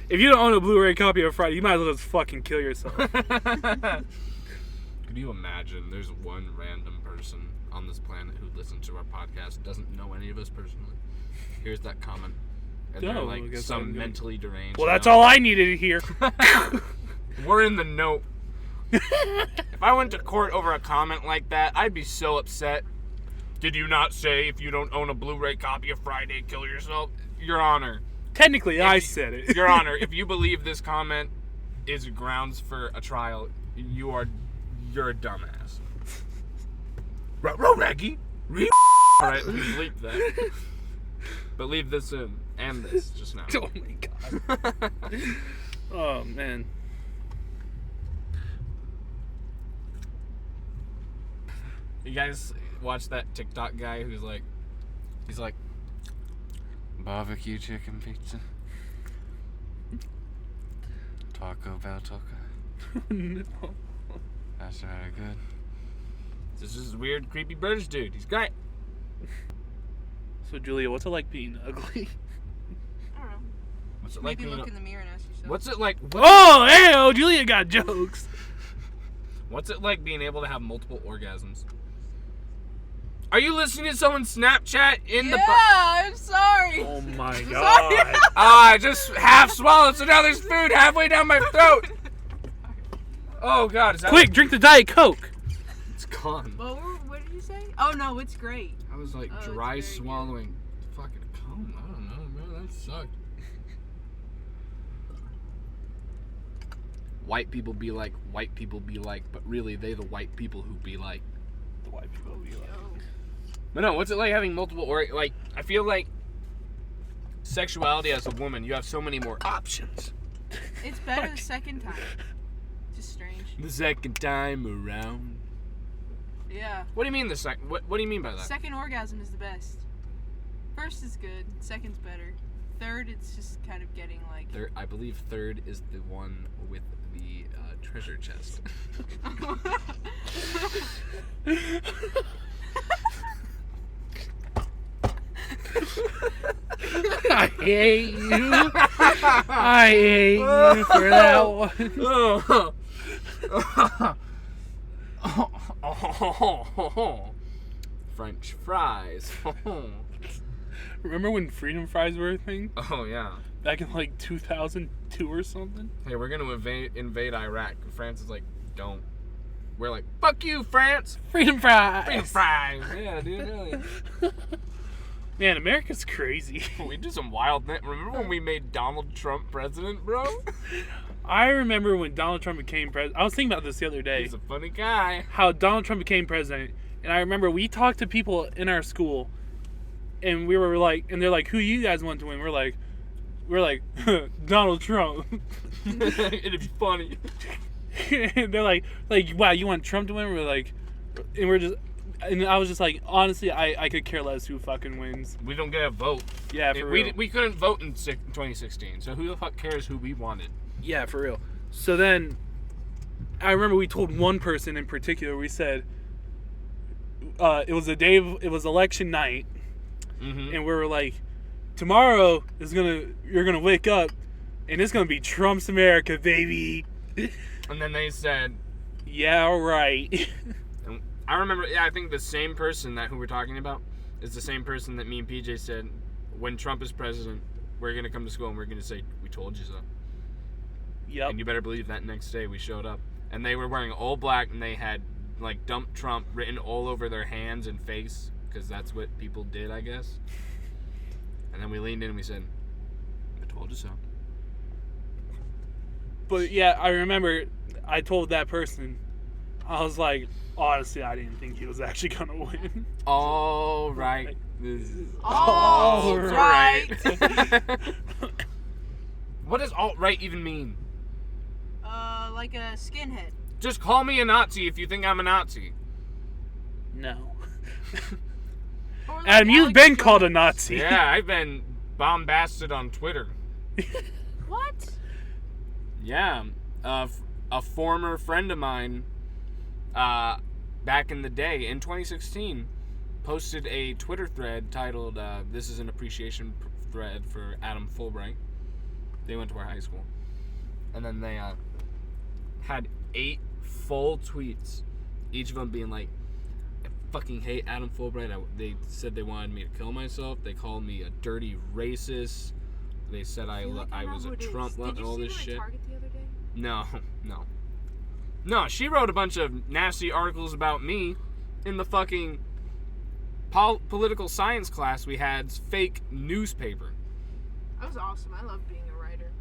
if you don't own a Blu-ray copy of Friday, you might as well just fucking kill yourself. Could you imagine there's one random person on this planet who listens to our podcast, doesn't know any of us personally? Here's that comment. And No, they're I like guess some I'm good. mentally deranged. Well, that's all I needed to hear. We're in the note. If I went to court over a comment like that, I'd be so upset. Did you not say if you don't own a Blu-ray copy of Friday, kill yourself? Your Honor. Technically, I said it. Your Honor, if you believe this comment is grounds for a trial, you're a dumbass. Raggy. Alright, let me bleep that. But leave this in. And this just now. Oh my god. Oh man. You guys watch that TikTok guy who's like, he's like, barbecue chicken pizza, Taco Bell taco. No. That's very good. This is weird, creepy British dude. He's great. So Julia, what's it like being ugly? I don't know. What's it like Maybe being? look in the mirror and ask yourself. What's it like? Oh, hey, oh, Julia got jokes. What's it like being able to have multiple orgasms? Are you listening to someone's Snapchat in the? I'm sorry. Oh my Sorry. god. I just half swallowed, so now there's food halfway down my throat. Oh God, is that Quick, drink the Diet Coke. It's gone. What did you say? Oh no, it's great. I was like Oh, it's dry very swallowing. Fucking cum. I don't know, man. That sucked. White people be like, but really they the white people who be like. The white people be like. But no, what's it like having multiple like? I feel like sexuality as a woman, you have so many more options. It's better the second time. Just strange. The second time around. Yeah. What do you mean the second? What do you mean by that? Second orgasm is the best. First is good. Second's better. Third, it's just kind of getting like. I believe third is the one with the treasure chest. I hate you. I hate you for that one. French fries. Remember when freedom fries were a thing? Oh yeah. Back in like 2002 or something? Hey, we're gonna invade Iraq. France is like, don't. We're like, fuck you, France. Freedom fries. Freedom fries. Yeah, dude. Really. Man, America's crazy. We do some wild things. Remember when we made Donald Trump president, bro? I remember when Donald Trump became president. I was thinking about this the other day. He's a funny guy. How Donald Trump became president. And I remember we talked to people in our school. And we were like, and they're like, who you guys want to win? We're like, Donald Trump. It'd be funny. And they're like, wow, you want Trump to win? We're like, and I was just like, honestly, I could care less who fucking wins. We don't get a vote. Yeah, for real. We couldn't vote in 2016, so who the fuck cares who we wanted? Yeah, for real. So then, I remember we told one person in particular, we said, it was election night, Mm-hmm. and we were like, tomorrow you're gonna wake up, and it's gonna be Trump's America, baby. And then they said, yeah, right. and I remember, yeah, I think the same person who we're talking about is the same person that me and PJ said, when Trump is president, we're gonna come to school and we're gonna say, we told you so. Yep. And you better believe that next day we showed up. And they were wearing all black and they had, like, dump Trump written all over their hands and face, because that's what people did, I guess. And then we leaned in and we said, I told you so. But yeah, I remember I told that person, I was like, honestly, I didn't think he was actually gonna win. All right. This is All right. What does alt-right even mean? Like a skinhead. Just call me a Nazi if you think I'm a Nazi. No. Or like Adam, you've Alex been Jones. called a Nazi. Yeah, I've been bombasted on Twitter. What? Yeah, a former friend of mine, back in the day, in 2016, posted a Twitter thread titled, this is an appreciation thread for Adam Fulbright. They went to our high school. And then they had 8 full tweets, each of them being like, I fucking hate Adam Fulbright. They said they wanted me to kill myself. They called me a dirty racist. They said I was a Trump and all this shit. Target the other day? No, she wrote a bunch of nasty articles about me in the fucking political science class we had's fake newspaper. That was awesome. I love being a writer.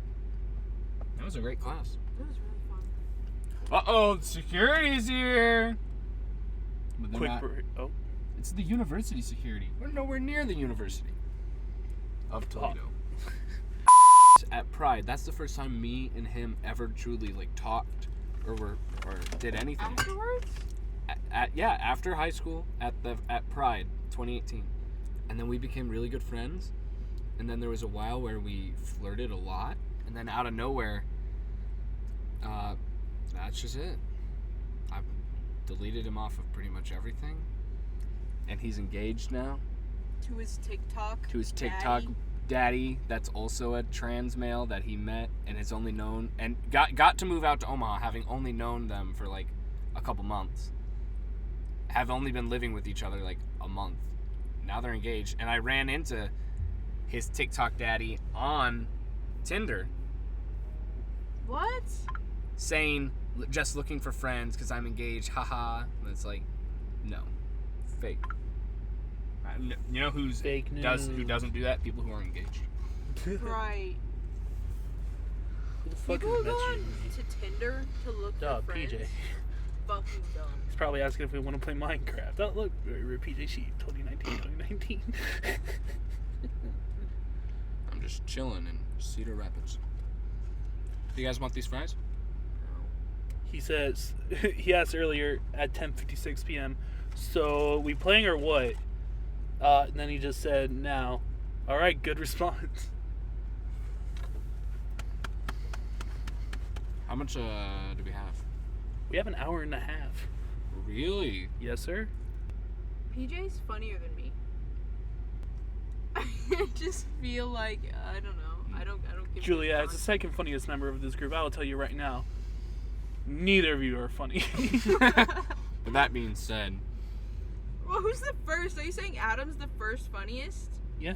That was a great class. It was really fun. Uh-oh, security's here. But they're Quick not. break. Oh. It's the university security. We're nowhere near the University of Toledo. At Pride, that's the first time me and him ever truly like talked or did anything. Afterwards? After high school at Pride 2018. And then we became really good friends. And then there was a while where we flirted a lot, and then out of nowhere, that's just it. I've deleted him off of pretty much everything. And he's engaged now. To his TikTok. To his TikTok daddy, that's also a trans male that he met and has only known and got to move out to Omaha, having only known them for like a couple months. Have only been living with each other like a month. Now they're engaged, and I ran into his TikTok daddy on Tinder. What? Saying, just looking for friends because I'm engaged, haha. And it's like, no, fake. You know who Fake news. doesn't do that? People who are engaged. Right. Who the fuck People is go that on to Tinder to look Oh, for friends. PJ. Fucking dumb. He's probably asking if we want to play Minecraft. Oh, look, PJ Sheet, 2019. I'm just chilling in Cedar Rapids. Do you guys want these fries? He says, he asked earlier at 10:56 p.m., so we playing or what? And then he just said, now. All right, good response. How much do we have? We have an hour and a half. Really? Yes, sir. PJ's funnier than me. I just feel like I don't know. I don't give. Julia, a as the second funniest member of this group, I will tell you right now, neither of you are funny. But that being said, Well, who's the first? Are you saying Adam's the first funniest? Yeah.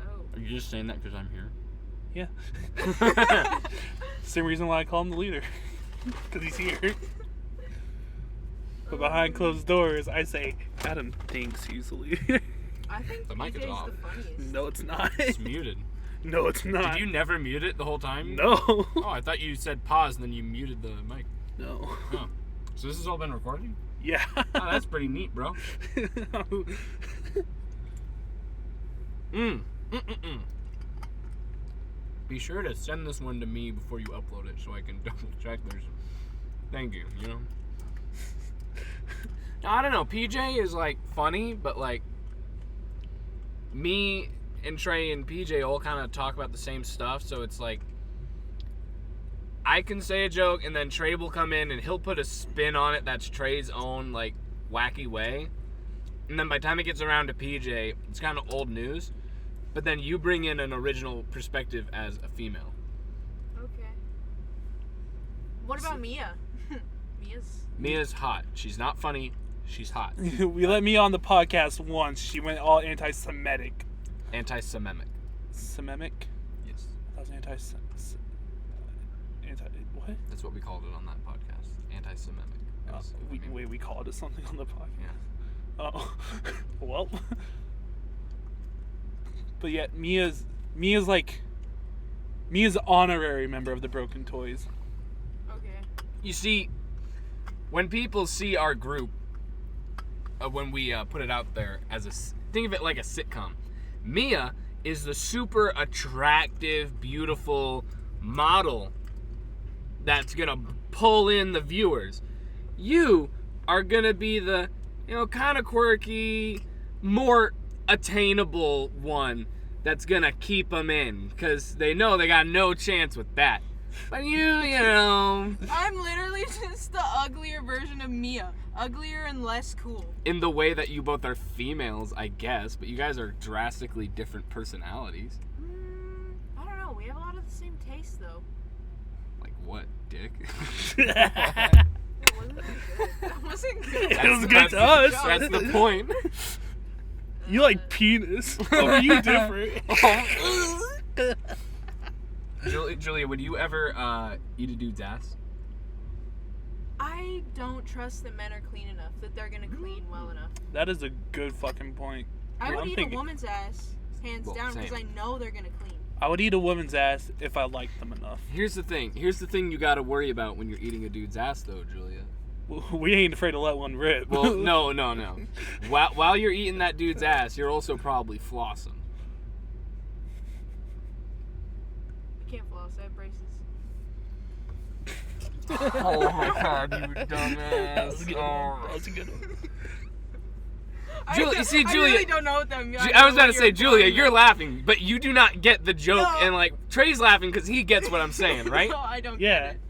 Oh. are you just saying that because I'm here? Yeah. Same reason why I call him the leader. Because he's here. But behind closed doors, I say, Adam thinks he's the leader. I think The mic is PJ's off. the funniest. No, it's not. It's muted. No, it's not. Did you never mute it the whole time? No. Oh, I thought you said pause and then you muted the mic. No. Oh. So this has all been recording? Yeah. Oh, that's pretty neat, bro. Be sure to send this one to me before you upload it so I can double check there's... Thank you, you know? I don't know, PJ is like funny, but like me and Trey and PJ all kind of talk about the same stuff, so it's like I can say a joke and then Trey will come in and he'll put a spin on it that's Trey's own like wacky way. And then by the time it gets around to PJ, it's kind of old news. But then you bring in an original perspective as a female. Okay. What about Mia? Mia's hot. She's not funny. She's hot. We let Mia on the podcast once. She went all anti-Semitic. Anti-Semitic. Semitic? Yes. That was what? That's what we called it on that podcast. Anti-Semitic. That was what I mean. We called it something on the podcast. Yeah. Oh. Well. But yet, Mia's honorary member of the Broken Toys. Okay. You see, when people see our group, when we put it out there as think of it like a sitcom. Mia is the super attractive, beautiful model that's gonna pull in the viewers. You are gonna be the, kind of quirky, more attainable one that's gonna keep them in, because they know they got no chance with that. But you know, I'm literally just the uglier version of Mia. Uglier and less cool. in the way that you both are females, I guess, but you guys are drastically different personalities. I don't know. We have a lot of the same taste, though. Like what, dick? It wasn't that good. That wasn't good. It was good to us. That's the point. You like penis. Or are you different? Julia, would you ever eat a dude's ass? I don't trust that men are clean enough, that they're gonna clean well enough. That is a good fucking point. I would I'm eat thinking- a woman's ass, hands Well, down, because same. I know they're gonna clean. I would eat a woman's ass if I liked them enough. Here's the thing you gotta worry about when you're eating a dude's ass, though, Julia. We ain't afraid to let one rip. Well, no. While you're eating that dude's ass, you're also probably flossing. I can't floss, I have braces. Oh my god, you dumbass. That was a good one. That was a good one. Julia, you see, I Julia- really don't know what that means. I was about to say, Julia, you're laughing, but you do not get the joke, No. and like Trey's laughing because he gets what I'm saying, right? No, I don't Yeah. get it.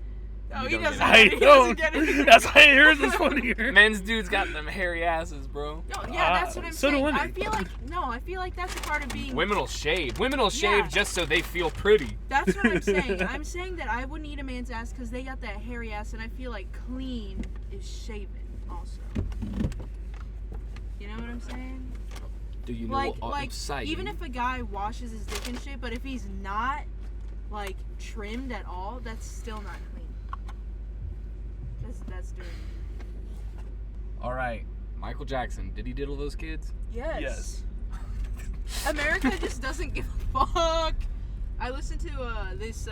No, You he don't doesn't. get I He doesn't don't. get it. That's why yours is funnier. Men's dudes got them hairy asses, bro. No, yeah, that's what I'm so do saying. women. I feel like that's a part of being. Women will shave. Women will shave Yeah. just so they feel pretty. That's what I'm saying. I'm saying that I wouldn't eat a man's ass because they got that hairy ass, and I feel like clean is shaven also. You know what I'm saying? Do you know Like, what upside? even if a guy washes his dick and shit, but if he's not like trimmed at all, that's still not clean. That's dirty. All right, Michael Jackson. Did he diddle those kids? Yes. America just doesn't give a fuck. I listened to this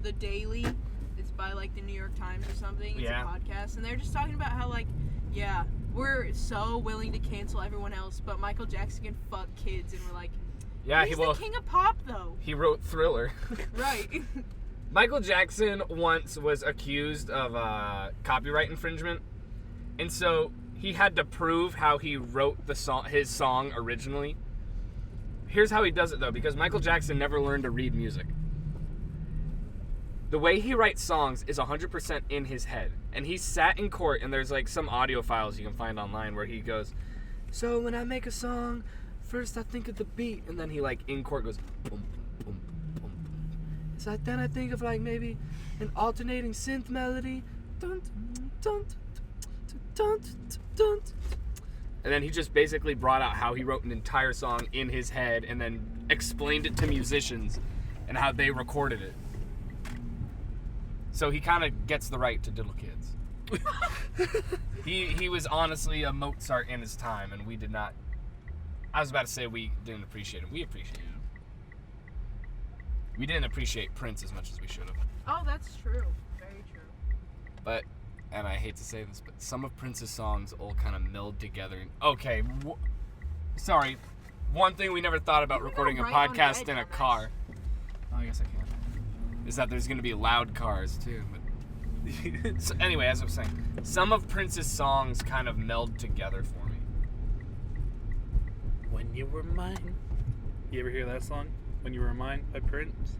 The Daily. It's by like the New York Times or something. It's Yeah. a podcast, and they're just talking about how like, yeah, we're so willing to cancel everyone else, but Michael Jackson can fuck kids, and we're like, Yeah, he's the king of pop though. He wrote Thriller. Right. Michael Jackson once was accused of copyright infringement, and so he had to prove how he wrote his song originally. Here's how he does it though, because Michael Jackson never learned to read music. The way he writes songs is 100% in his head, and he sat in court, and there's like some audio files you can find online where he goes, so when I make a song, first I think of the beat, and then he like in court goes boom, boom, boom. So then I think of like maybe an alternating synth melody, dun, dun, dun, dun, dun, dun. And then he just basically brought out how he wrote an entire song in his head and then explained it to musicians and how they recorded it. So he kind of gets the right to diddle kids. He was honestly a Mozart in his time, and we did not. I was about to say we didn't appreciate him. We appreciated him. We didn't appreciate Prince as much as we should have. Oh, that's true. Very true. But, and I hate to say this, but some of Prince's songs all kind of meld together. Okay, sorry. One thing we never thought about recording a right on podcast edge in a on this. car. Oh, I guess I can. Is that there's going to be loud cars too. But so anyway, as I was saying, some of Prince's songs kind of meld together for me. When You Were Mine. You ever hear that song? When You Were Mine by Prince?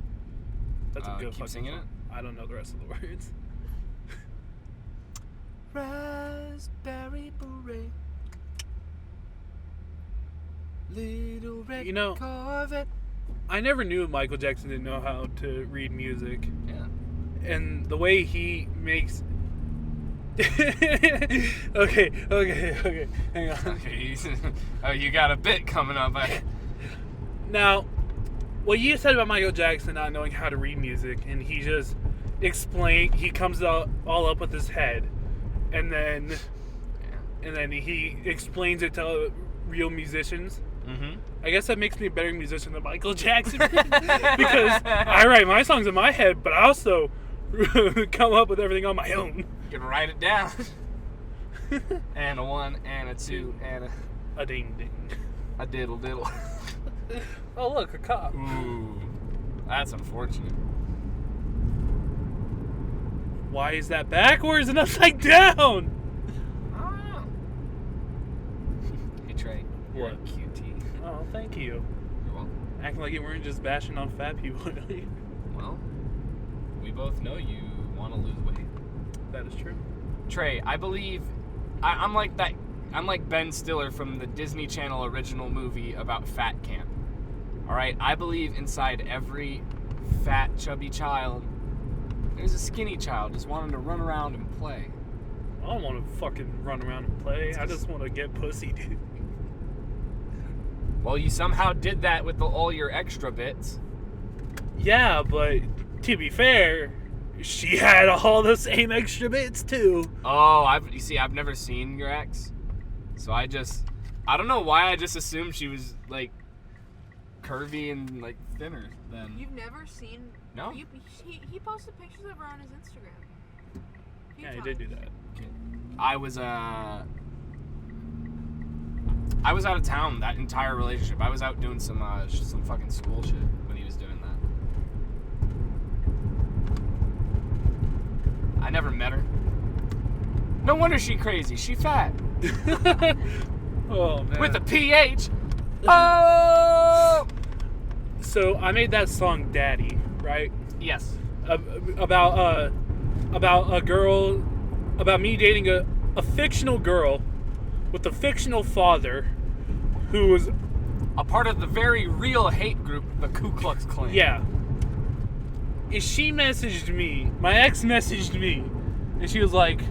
That's a good Keep fucking singing song. I don't know the rest of the words. Raspberry beret, little red You know- Corvette. I never knew Michael Jackson didn't know how to read music. Yeah. And the way he makes... okay. Hang on. Okay. Oh, you got a bit coming up. Now, what you said about Michael Jackson not knowing how to read music, and he just he comes all up with his head, and then he explains it to real musicians. Mm-hmm. I guess that makes me a better musician than Michael Jackson because I write my songs in my head, but I also come up with everything on my own. You can write it down. And a 1 and a 2 and A ding ding. a diddle diddle. Oh look, a cop. Ooh, that's unfortunate. Why is that backwards and upside down? Oh. Hey Trey, you're a What? cutie. Oh, thank you. You're welcome. Acting like you weren't just bashing on fat people. Well, we both know you want to lose weight. That is true. Trey, I believe I'm like that. I'm like Ben Stiller from the Disney Channel original movie about Fat Camp. All right, I believe inside every fat, chubby child, there's a skinny child just wanting to run around and play. I don't want to fucking run around and play. I just want to get pussy, dude. Well, you somehow did that with all your extra bits. Yeah, but to be fair, she had all the same extra bits too. Oh, I've never seen your ex, so I don't know why I just assumed she was like curvy and like thinner. Then You've never seen? No. He posted pictures of her on his Instagram. Yeah, he did do that. I was out of town that entire relationship. I was out doing some fucking school shit when he was doing that. I never met her. No wonder she crazy. She fat. Oh man. With a PH. Oh! So I made that song "Daddy," right? Yes. About a girl, about me dating a fictional girl with a fictional father who was A part of the very real hate group, the Ku Klux Klan. yeah. And she messaged me. My ex messaged me, and she was like,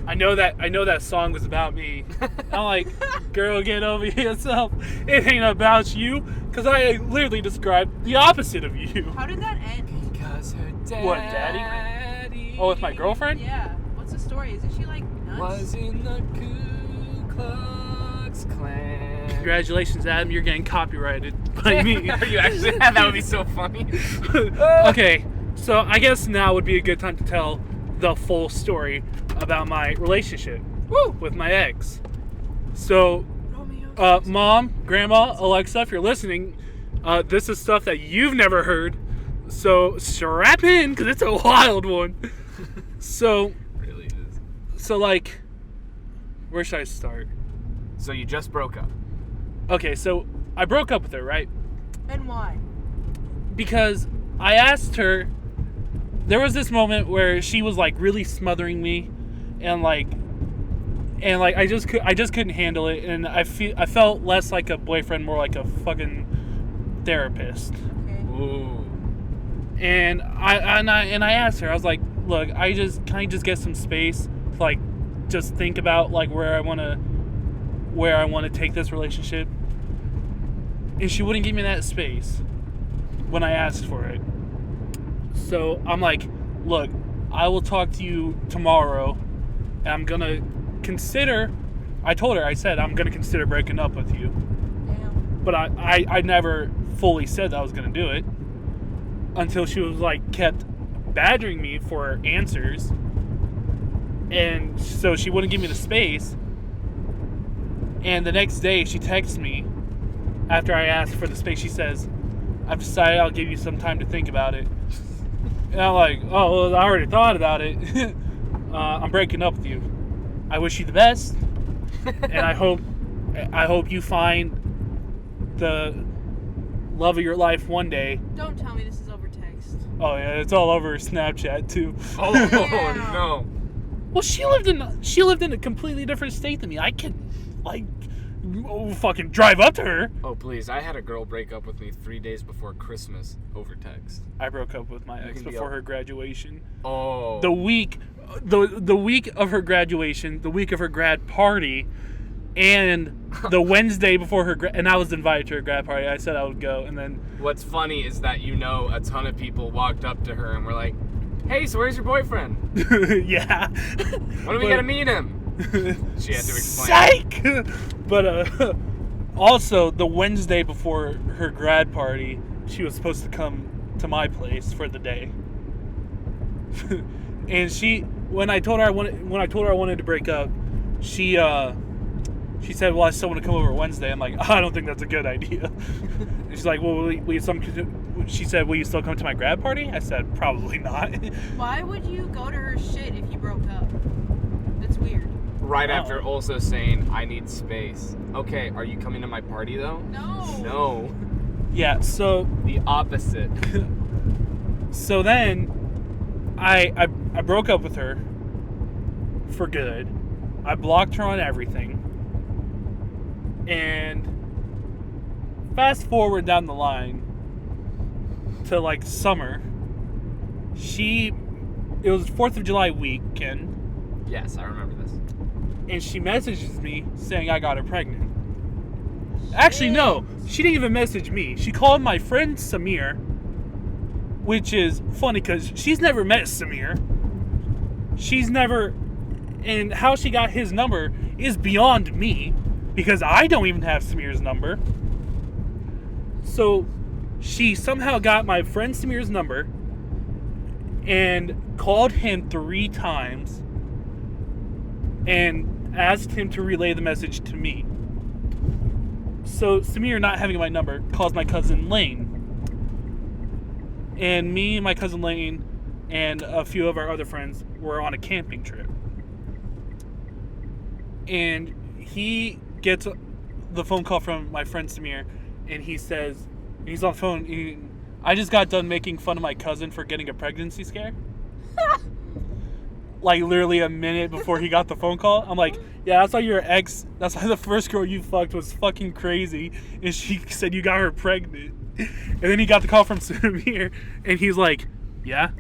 I know that song was about me. I'm like, girl, get over yourself. It ain't about you. Because I literally described the opposite of you. How did that end? Because her daddy. What, daddy? Oh, with my girlfriend? Yeah. What's the story? story. Isn't she like nuts? Was in the Ku Klux Klan. Congratulations, Adam. You're getting copyrighted by me. Are you actually? That would be so funny. Okay, so I guess now would be a good time to tell the full story about my relationship with my ex. So, Mom, Grandma, Alexa, if you're listening, this is stuff that you've never heard. So strap in, because it's a wild one. So, It really is. so like, where should I start? So you just broke up. Okay, so I broke up with her, right? And why? Because I asked her. There was this moment where she was like really smothering me, and like I just couldn't handle it, and I felt less like a boyfriend, more like a fucking therapist. Okay. Ooh. And I asked her, I was like, look, can I just get some space to like just think about like where I want to take this relationship. And she wouldn't give me that space when I asked for it. So I'm like, look, I will talk to you tomorrow, and I'm gonna consider. I told her, I said I'm gonna consider breaking up with you. Damn. But I never fully said that I was gonna do it until she was like kept badgering me for answers, and so she wouldn't give me the space. And the next day she texts me after I asked for the space. She says, I've decided I'll give you some time to think about it. And I'm like, oh, well, I already thought about it. I'm breaking up with you. I wish you the best, and I hope you find the love of your life one day. Don't tell me this is over text. Oh yeah, it's all over Snapchat too. Oh Yeah. no. Well, she lived in a completely different state than me. I could like fucking drive up to her. Oh please! I had a girl break up with me 3 days before Christmas over text. I broke up with my ex can be before up. her graduation. Oh. The week of her graduation, the week of her grad party, and the Wednesday before her and I was invited to her grad party. I said I would go, and then What's funny is that a ton of people walked up to her and were like, "Hey, so where's your boyfriend? yeah. When are we gonna meet him?" She had to explain. Psych! But also the Wednesday before her grad party, she was supposed to come to my place for the day. And when I told her I wanted to break up, she said, "Well, I still want to come over Wednesday." I'm like, "I don't think that's a good idea." And she's like, "Well, she said, will you still come to my grad party?" I said, "Probably not." Why would you go to her shit if you broke up? That's weird. Right Oh. after also saying, "I need space." Okay, are you coming to my party though? No. No. Yeah. So The opposite. So then, I broke up with her for good. I blocked her on everything. And fast forward down the line to like summer. It was 4th of July weekend, Yes, I remember this. and she messages me saying I got her pregnant. Actually, no, she didn't even message me. She called my friend Samir, which is funny because she's never met Samir. And how she got his number is beyond me, because I don't even have Samir's number. So she somehow got my friend Samir's number and called him 3 times and asked him to relay the message to me. So Samir, not having my number, calls my cousin Lane. And me and my cousin Lane and a few of our other friends were on a camping trip. And he gets the phone call from my friend Samir, and he says, and he's on the phone, I just got done making fun of my cousin for getting a pregnancy scare. Like literally a minute before he got the phone call. I'm like, yeah, that's why the first girl you fucked was fucking crazy, and she said you got her pregnant. And then he got the call from Samir, and he's like, yeah.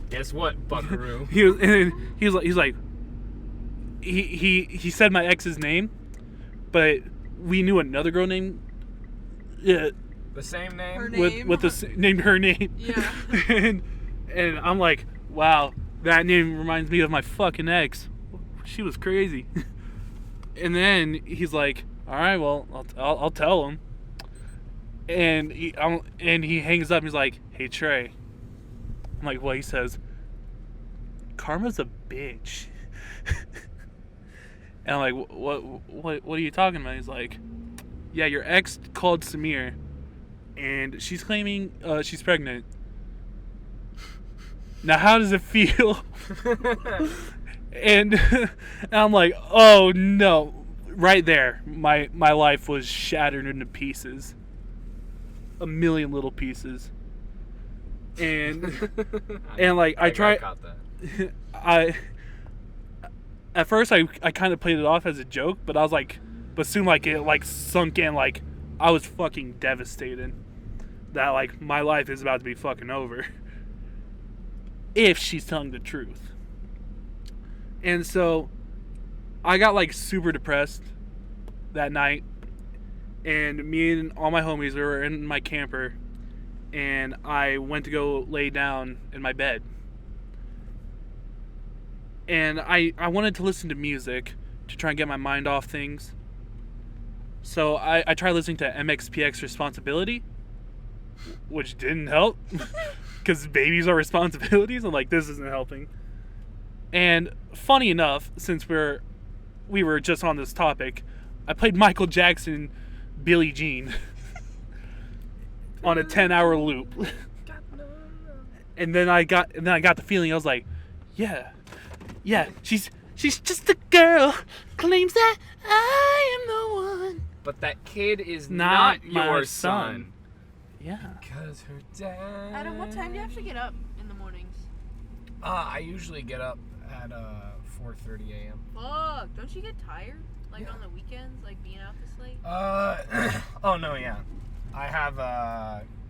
Guess what, buckaroo? He said my ex's name, but we knew another girl named The same name? Her name. named her name. Yeah. and I'm like, wow, That name reminds me of my fucking ex. She was crazy. And then he's like, all right, well, I'll tell him. And he hangs up and he's like, hey, Trey. I'm like, what? He says, karma's a bitch. And I'm like, what are you talking about? He's like, yeah, your ex called Samir, and she's claiming she's pregnant. Now, how does it feel? and I'm like, oh no. Right there, my life was shattered into pieces. A million little pieces. And like I tried. caught that. At first I kind of played it off as a joke, but I was like, but soon like it like sunk in, like I was fucking devastated that like my life is about to be fucking over if she's telling the truth. And so I got like super depressed that night, and me and all my homies, we were in my camper, and I went to go lay down in my bed. And I wanted to listen to music to try and get my mind off things. So I tried listening to MXPX Responsibility, which didn't help, because babies are responsibilities. I'm like, this isn't helping. And funny enough, since we were just on this topic, I played Michael Jackson, Billie Jean on a 10-hour loop. And then I got the feeling, I was like, yeah, she's just a girl, claims that I am the one. But that kid is Not not my your son. son. Yeah. Because her dad. Adam, what time do you have to get up in the mornings? I usually get up at 4:30 a.m. Fuck, don't you get tired? Like on the weekends, like being out this late? Oh no, yeah. I have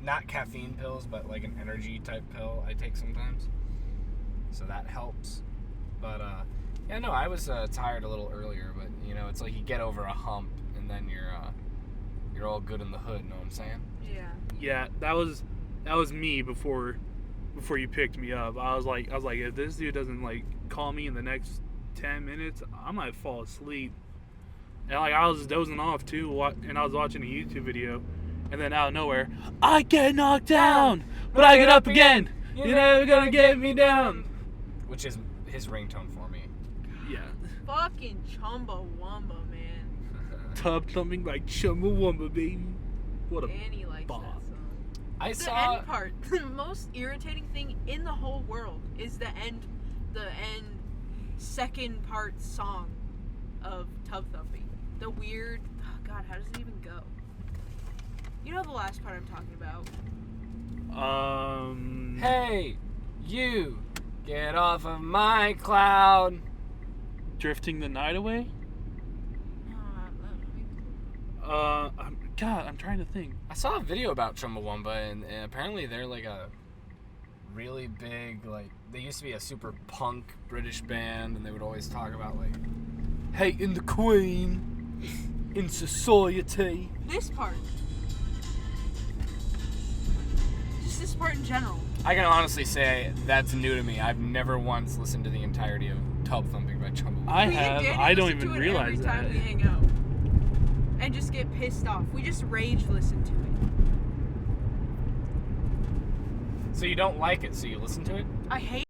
not caffeine pills, but like an energy type pill I take sometimes. So that helps. But yeah, no, I was tired a little earlier, but you know, it's like you get over a hump and then you're all good in the hood, know what I'm saying? Yeah. Yeah, that was me before you picked me up. I was like, if this dude doesn't like call me in the next 10 minutes, I might fall asleep. And like I was dozing off too, and I was watching a YouTube video, and then out of nowhere, I get knocked down, but I get up again. You're never gonna get me down. Which is his ringtone for me. Yeah. Fucking Chumbawamba, man. Tub thumping like Chumbawamba, baby. What a Danny likes bop. that song. I The saw. end part. The most irritating thing in the whole world is the end second part song of Tub Thumping. The weird, oh God, how does it even go? You know the last part I'm talking about. Hey, you, get off of my cloud. Drifting the night away? I'm trying to think. I saw a video about Chumbawamba, and apparently they're like a really big, like, they used to be a super punk British band, and they would always talk about, like, hating the Queen in society. This part. Just this part in general. I can honestly say that's new to me. I've never once listened to the entirety of Tub Thumping by Chumbawamba. I Me and have. Danny I don't listen even to it realize every that. time we hang out. And just get pissed off. We just rage listen to it. So you don't like it, so you listen to it? I hate